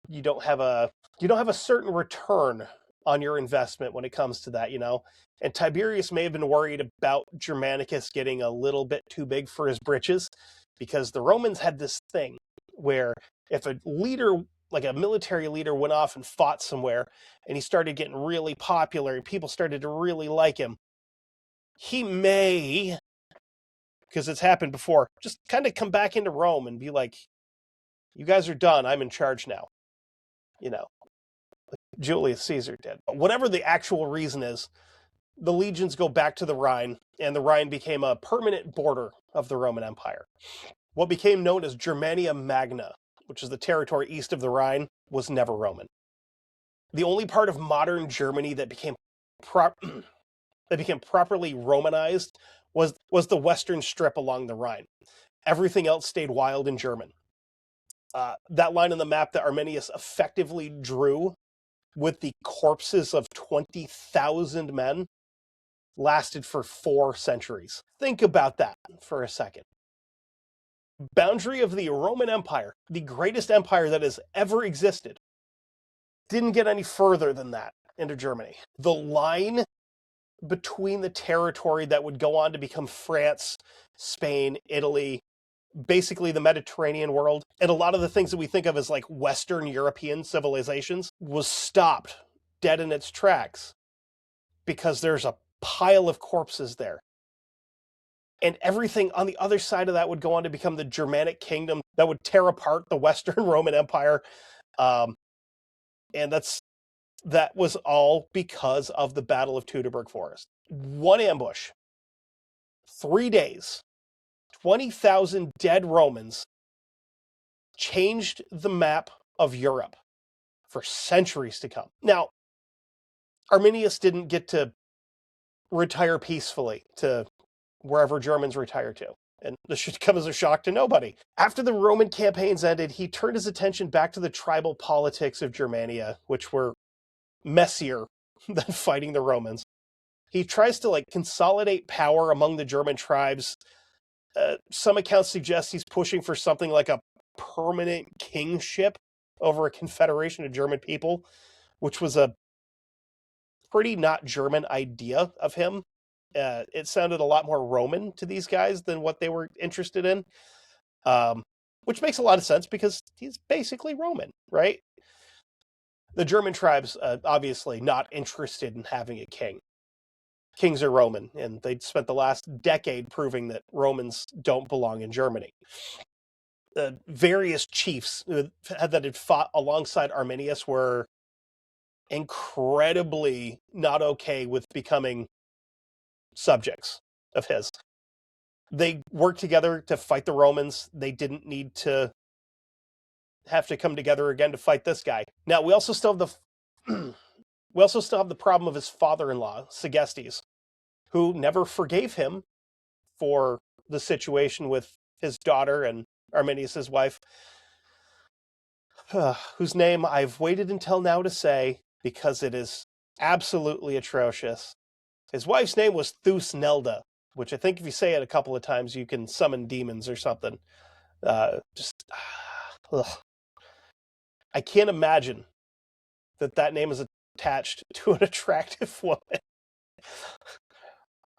you don't have a certain return on your investment when it comes to that, And Tiberius may have been worried about Germanicus getting a little bit too big for his britches, because the Romans had this thing where if a leader, like a military leader, went off and fought somewhere, and he started getting really popular, and people started to really like him, he may, because it's happened before, just kind of come back into Rome and be like, you guys are done, I'm in charge now. Like Julius Caesar did. But whatever the actual reason is, the legions go back to the Rhine, and the Rhine became a permanent border of the Roman Empire. What became known as Germania Magna, which is the territory east of the Rhine, was never Roman. The only part of modern Germany that became properly Romanized was the western strip along the Rhine. Everything else stayed wild and German. That line on the map that Arminius effectively drew with the corpses of 20,000 men lasted for 4 centuries. Think about that for a second. Boundary of the Roman Empire, the greatest empire that has ever existed, didn't get any further than that into Germany. The line between the territory that would go on to become France, Spain, Italy, basically the Mediterranean world, and a lot of the things that we think of as like Western European civilizations, was stopped dead in its tracks because there's a pile of corpses there. And everything on the other side of that would go on to become the Germanic kingdom that would tear apart the Western Roman Empire. And that was all because of the Battle of Teutoburg Forest. One ambush, 3 days, 20,000 dead Romans changed the map of Europe for centuries to come. Now, Arminius didn't get to retire peacefully to wherever Germans retire to. And this should come as a shock to nobody. After the Roman campaigns ended, he turned his attention back to the tribal politics of Germania, which were messier than fighting the Romans. He tries to consolidate power among the German tribes. Some accounts suggest he's pushing for something like a permanent kingship over a confederation of German people, which was a pretty not German idea of him. It sounded a lot more Roman to these guys than what they were interested in, which makes a lot of sense because he's basically Roman, right? The German tribes, obviously not interested in having a king. Kings are Roman, and they'd spent the last decade proving that Romans don't belong in Germany. Various chiefs that had fought alongside Arminius were incredibly not okay with becoming subjects of his. They worked together to fight the Romans. They didn't need to have to come together again to fight this guy. Now, we also still have the problem of his father-in-law, Segestes, who never forgave him for the situation with his daughter and Arminius' wife, whose name I've waited until now to say because it is absolutely atrocious. His wife's name was Thusnelda, which I think if you say it a couple of times, you can summon demons or something. I can't imagine that name is attached to an attractive woman.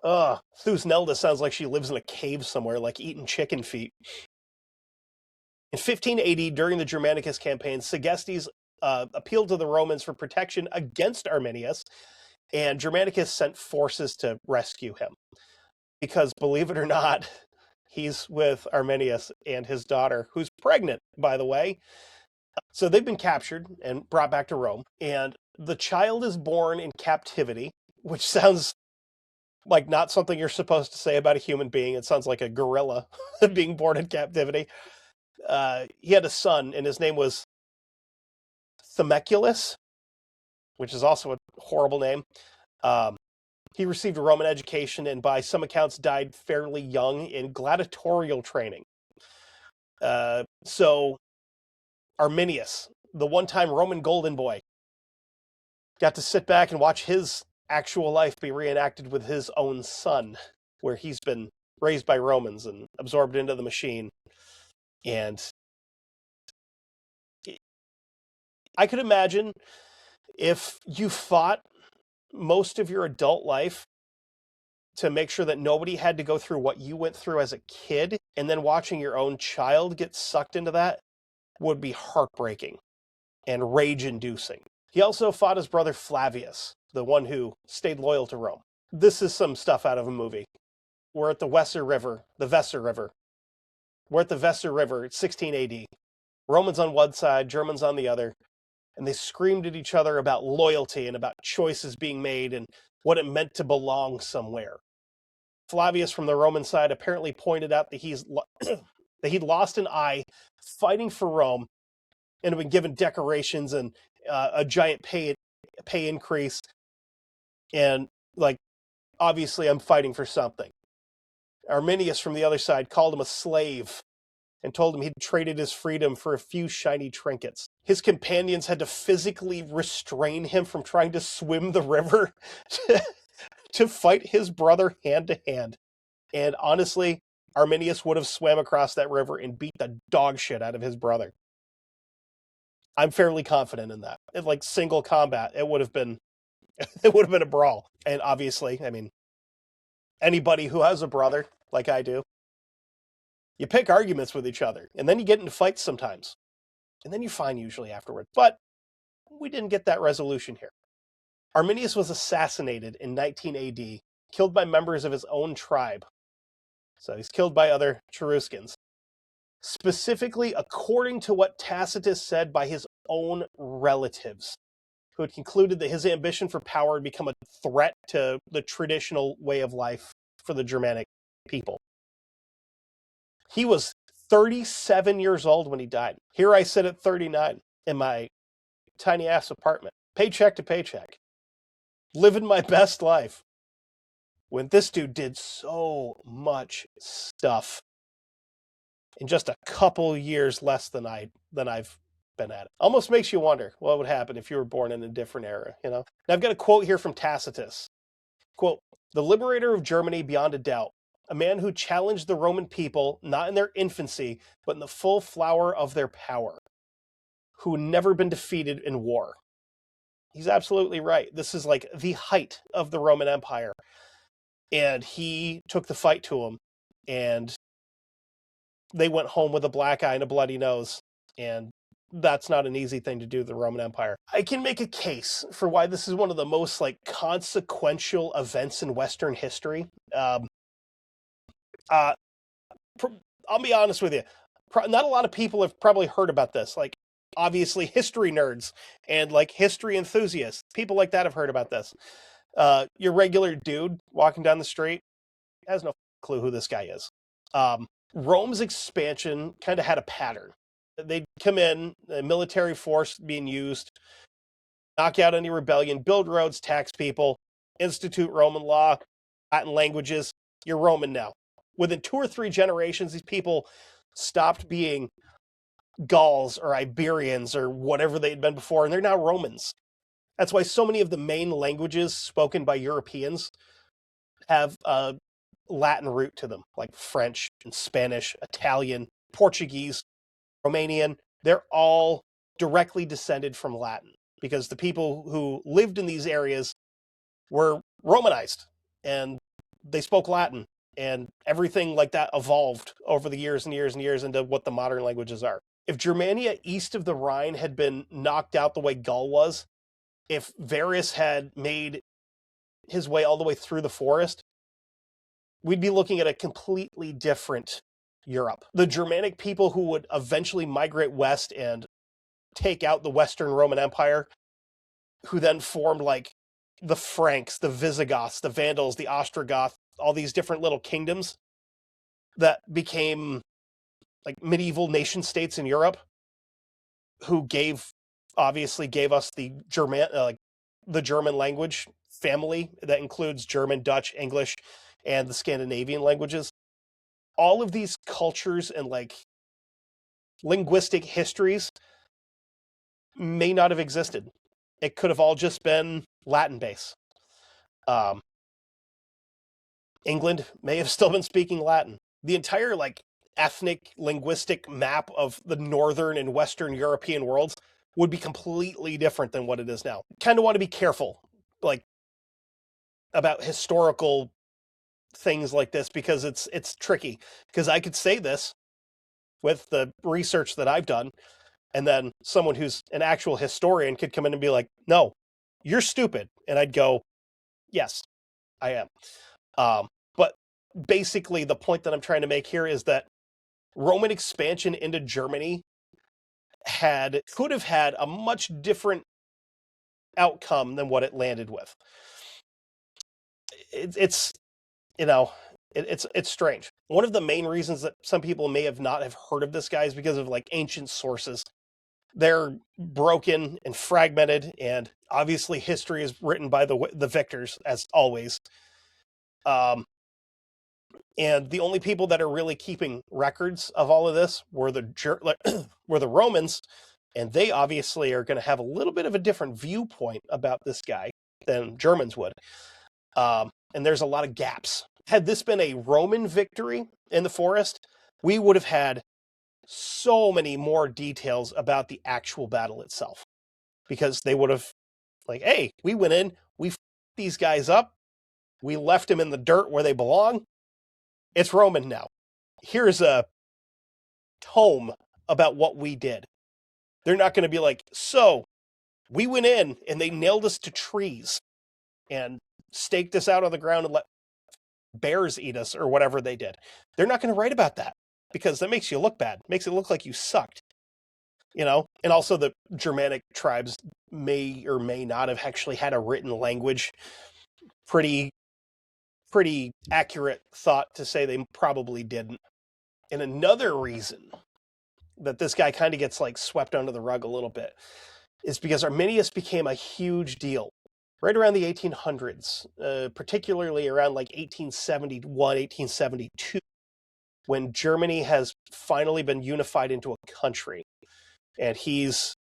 Thusnelda sounds like she lives in a cave somewhere, like eating chicken feet. In 1580, during the Germanicus campaign, Segestes appealed to the Romans for protection against Arminius, and Germanicus sent forces to rescue him. Because, believe it or not, he's with Arminius and his daughter, who's pregnant, by the way. So they've been captured and brought back to Rome, and the child is born in captivity, which sounds like not something you're supposed to say about a human being. It sounds like a gorilla being born in captivity. He had a son, and his name was Themeculus, which is also a horrible name. He received a Roman education and by some accounts died fairly young in gladiatorial training. So Arminius, the one-time Roman golden boy, got to sit back and watch his actual life be reenacted with his own son, where he's been raised by Romans and absorbed into the machine. And I could imagine if you fought most of your adult life to make sure that nobody had to go through what you went through as a kid, and then watching your own child get sucked into that would be heartbreaking and rage-inducing. He also fought his brother Flavius, the one who stayed loyal to Rome. This is some stuff out of a movie. We're at the Weser River. We're at the Weser River at 16 AD. Romans on one side, Germans on the other, and they screamed at each other about loyalty and about choices being made and what it meant to belong somewhere. Flavius from the Roman side apparently pointed out that he'd lost an eye fighting for Rome and had been given decorations and a giant pay increase. And, like, obviously I'm fighting for something. Arminius from the other side called him a slave and told him he'd traded his freedom for a few shiny trinkets. His companions had to physically restrain him from trying to swim the river to fight his brother hand to hand. And honestly, Arminius would have swam across that river and beat the dog shit out of his brother. I'm fairly confident in that. In like single combat, it would have been a brawl. And obviously, I mean, anybody who has a brother like I do, you pick arguments with each other, and then you get into fights sometimes. And then you're fine usually afterward. But we didn't get that resolution here. Arminius was assassinated in 19 AD, killed by members of his own tribe. So he's killed by other Cheruscans. Specifically, according to what Tacitus said, by his own relatives, who had concluded that his ambition for power had become a threat to the traditional way of life for the Germanic people. He was 37 years old when he died. Here I sit at 39 in my tiny ass apartment, paycheck to paycheck, living my best life, when this dude did so much stuff in just a couple years less than I've been at it. Almost makes you wonder what would happen if you were born in a different era, you know? Now I've got a quote here from Tacitus. Quote, "The liberator of Germany beyond a doubt, a man who challenged the Roman people, not in their infancy, but in the full flower of their power, who had never been defeated in war." He's absolutely right. This is like the height of the Roman Empire. And he took the fight to him, and they went home with a black eye and a bloody nose. And that's not an easy thing to do to the Roman Empire. I can make a case for why this is one of the most like consequential events in Western history. I'll be honest with you. Not a lot of people have probably heard about this. Like, obviously, history nerds and like history enthusiasts, people like that have heard about this. Your regular dude walking down the street has no clue who this guy is. Rome's expansion kind of had a pattern. They'd come in, a military force being used, knock out any rebellion, build roads, tax people, institute Roman law, Latin languages. You're Roman now. Within 2 or 3 generations, these people stopped being Gauls or Iberians or whatever they'd been before, and they're now Romans. That's why so many of the main languages spoken by Europeans have a Latin root to them, like French and Spanish, Italian, Portuguese, Romanian. They're all directly descended from Latin, because the people who lived in these areas were Romanized and they spoke Latin, and everything like that evolved over the years and years and years into what the modern languages are. If Germania east of the Rhine had been knocked out the way Gaul was, if Varus had made his way all the way through the forest, we'd be looking at a completely different Europe. The Germanic people who would eventually migrate west and take out the Western Roman Empire, who then formed like the Franks, the Visigoths, the Vandals, the Ostrogoths, all these different little kingdoms that became like medieval nation states in Europe, who obviously gave us the German language family that includes German, Dutch, English, and the Scandinavian languages. All of these cultures and like linguistic histories may not have existed. It could have all just been Latin based. England may have still been speaking Latin. The entire like ethnic linguistic map of the northern and western European worlds would be completely different than what it is now. Kind of want to be careful like about historical things like this, because it's tricky, because I could say this with the research that I've done, and then someone who's an actual historian could come in and be like, no, you're stupid. And I'd go, yes, I am. But basically the point that I'm trying to make here is that Roman expansion into Germany could have had a much different outcome than what it landed with. It's strange. One of the main reasons that some people may not have heard of this guy is because of like ancient sources. They're broken and fragmented, and obviously history is written by the victors, as always. And the only people that are really keeping records of all of this were the Romans, and they obviously are going to have a little bit of a different viewpoint about this guy than Germans would. And there's a lot of gaps. Had this been a Roman victory in the forest, we would have had so many more details about the actual battle itself, because they would have like, hey, we went in, we f***ed these guys up, we left them in the dirt where they belong. It's Roman now. Here's a tome about what we did. They're not going to be like, so we went in and they nailed us to trees and staked us out on the ground and let bears eat us or whatever they did. They're not going to write about that, because that makes you look bad. Makes it look like you sucked. And also the Germanic tribes may or may not have actually had a written language. Pretty accurate thought to say they probably didn't. And another reason that this guy kind of gets like swept under the rug a little bit is because Arminius became a huge deal right around the 1800s, particularly around like 1871, 1872, when Germany has finally been unified into a country. And he's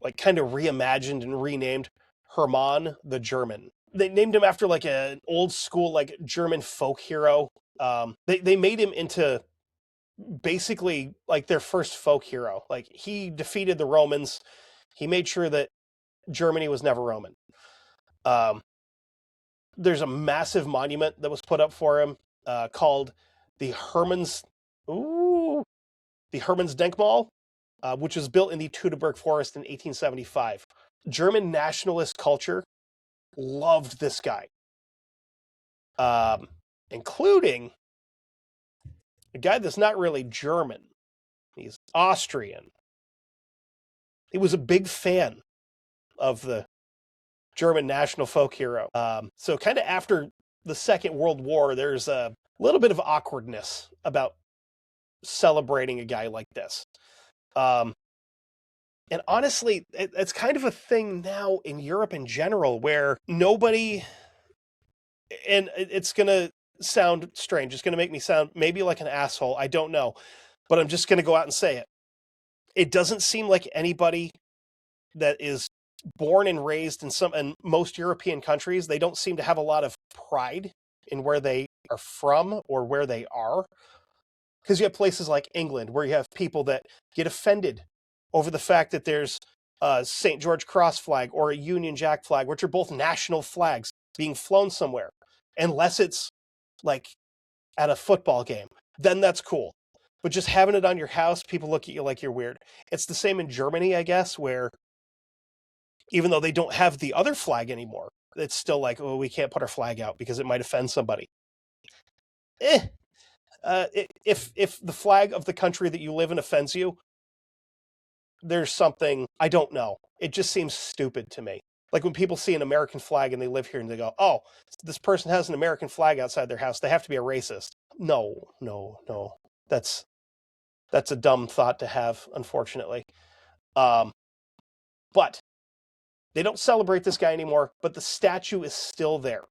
like kind of reimagined and renamed Hermann the German. They named him after like an old school like German folk hero. They made him into basically like their first folk hero. Like, he defeated the Romans. He made sure that Germany was never Roman. There's a massive monument that was put up for him called the Hermann's Denkmal, which was built in the Teutoburg Forest in 1875. German nationalist culture loved this guy, including a guy that's not really German. He's Austrian. He was a big fan of the German national folk hero. So kind of after the Second World War, there's a little bit of awkwardness about celebrating a guy like this. And honestly, it's kind of a thing now in Europe in general, where nobody, and it's going to sound strange, it's going to make me sound maybe like an asshole, I don't know, but I'm just going to go out and say it. It doesn't seem like anybody that is born and raised in most European countries, they don't seem to have a lot of pride in where they are from or where they are. Because you have places like England where you have people that get offended over the fact that there's a St. George Cross flag or a Union Jack flag, which are both national flags being flown somewhere, unless it's like at a football game, then that's cool. But just having it on your house, people look at you like you're weird. It's the same in Germany, I guess, where even though they don't have the other flag anymore, it's still like, oh, we can't put our flag out because it might offend somebody. If the flag of the country that you live in offends you, there's something, I don't know. It just seems stupid to me. Like when people see an American flag and they live here and they go, oh, this person has an American flag outside their house, they have to be a racist. No. That's a dumb thought to have, unfortunately. But they don't celebrate this guy anymore, but the statue is still there.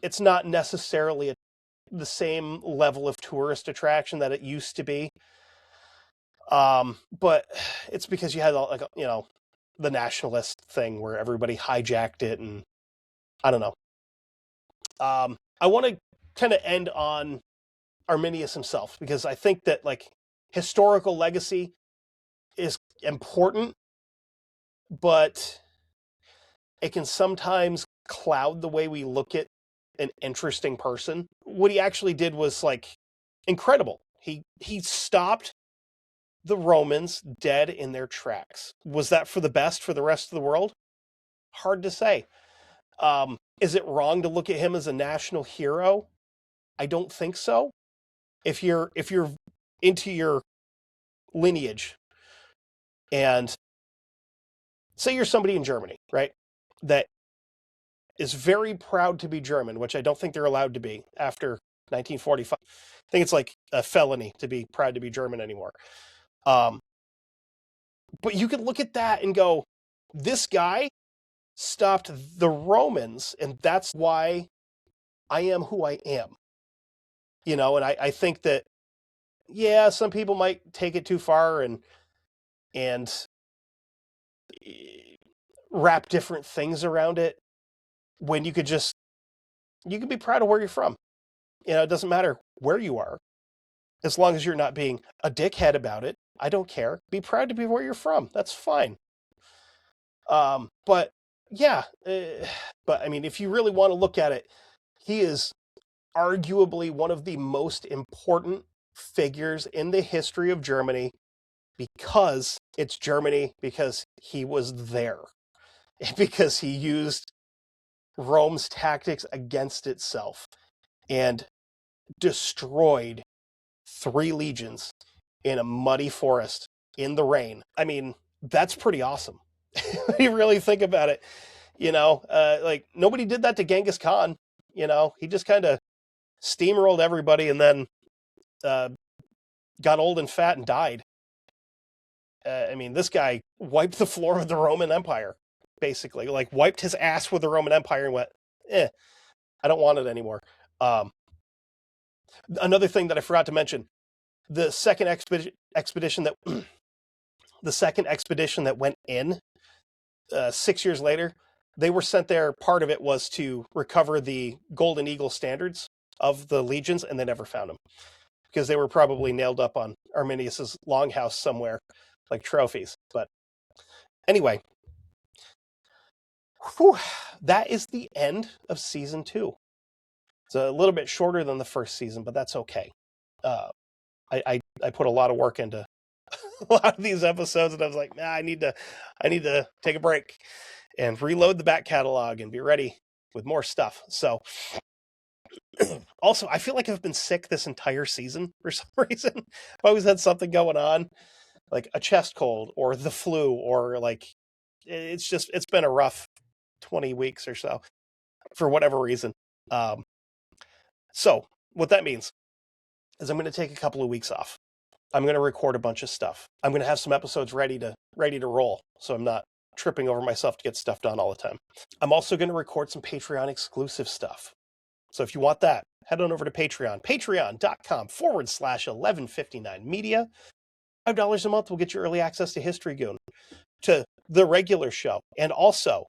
It's not necessarily the same level of tourist attraction that it used to be. But it's because you had the nationalist thing where everybody hijacked it, and I don't know. I want to kind of end on Arminius himself, because I think that like historical legacy is important, but it can sometimes cloud the way we look at an interesting person. What he actually did was like incredible. He stopped the Romans dead in their tracks. Was that for the best for the rest of the world? Hard to say. Is it wrong to look at him as a national hero? I don't think so. If you're into your lineage, and say you're somebody in Germany, right, that is very proud to be German, which I don't think they're allowed to be after 1945. I think it's like a felony to be proud to be German anymore. But you could look at that and go, this guy stopped the Romans, and that's why I am who I am. And I think that, yeah, some people might take it too far and wrap different things around it, when you could be proud of where you're from. It doesn't matter where you are, as long as you're not being a dickhead about it. I don't care. Be proud to be where you're from. That's fine. But yeah, but I mean, if you really want to look at it, he is arguably one of the most important figures in the history of Germany, because it's Germany, because he was there, because he used Rome's tactics against itself and destroyed 3 legions in a muddy forest in the rain. I mean, that's pretty awesome. You really think about it, like nobody did that to Genghis Khan. He just kind of steamrolled everybody and then got old and fat and died. I mean, this guy wiped the floor of the Roman Empire, basically, like wiped his ass with the Roman Empire and went, I don't want it anymore. Another thing that I forgot to mention, the second expedition that went in 6 years later, they were sent there. Part of it was to recover the Golden Eagle standards of the legions, and they never found them because they were probably nailed up on Arminius's longhouse somewhere, like trophies. But anyway, that is the end of season 2. It's a little bit shorter than the first season, but that's okay. I put a lot of work into a lot of these episodes, and I was like, I need to take a break and reload the back catalog and be ready with more stuff. So also, I feel like I've been sick this entire season for some reason. I've always had something going on, like a chest cold or the flu, or like it's been a rough 20 weeks or so for whatever reason. So what that means is I'm going to take a couple of weeks off. I'm going to record a bunch of stuff. I'm going to have some episodes ready to roll, so I'm not tripping over myself to get stuff done all the time. I'm also going to record some Patreon exclusive stuff. So if you want that, head on over to Patreon, patreon.com/1159media. $5 a month will get you early access to History Goon, to the regular show, and also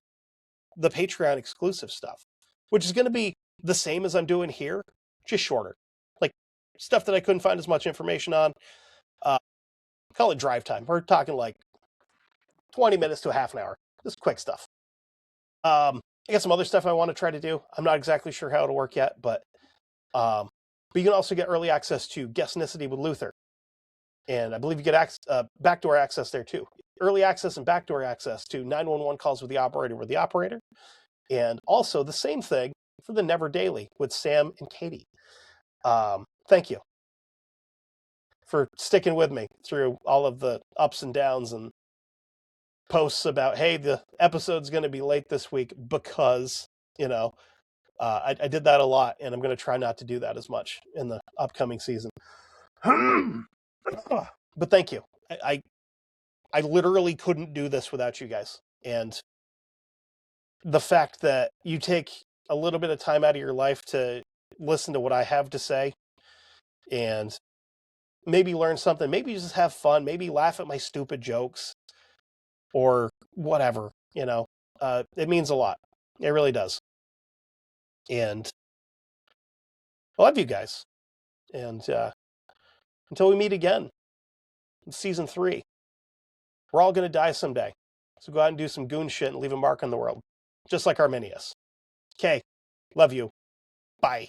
the Patreon exclusive stuff, which is going to be the same as I'm doing here, just shorter. Like stuff that I couldn't find as much information on. call it drive time. We're talking like 20 minutes to a half an hour. Just quick stuff. I got some other stuff I want to try to do. I'm not exactly sure how it'll work yet, but you can also get early access to Guestnicity with Luther. And I believe you get backdoor access there too. Early access and backdoor access to 911 calls with the operator. And also the same thing for the Never Daily with Sam and Katie. Thank you for sticking with me through all of the ups and downs and posts about, hey, the episode's going to be late this week because, I did that a lot, and I'm going to try not to do that as much in the upcoming season. But thank you. I literally couldn't do this without you guys. And the fact that you take a little bit of time out of your life to listen to what I have to say and maybe learn something, maybe just have fun, maybe laugh at my stupid jokes or whatever, it means a lot. It really does. And I love you guys. And until we meet again in season 3, we're all going to die someday. So go out and do some goon shit and leave a mark on the world. Just like Arminius. Okay. Love you. Bye.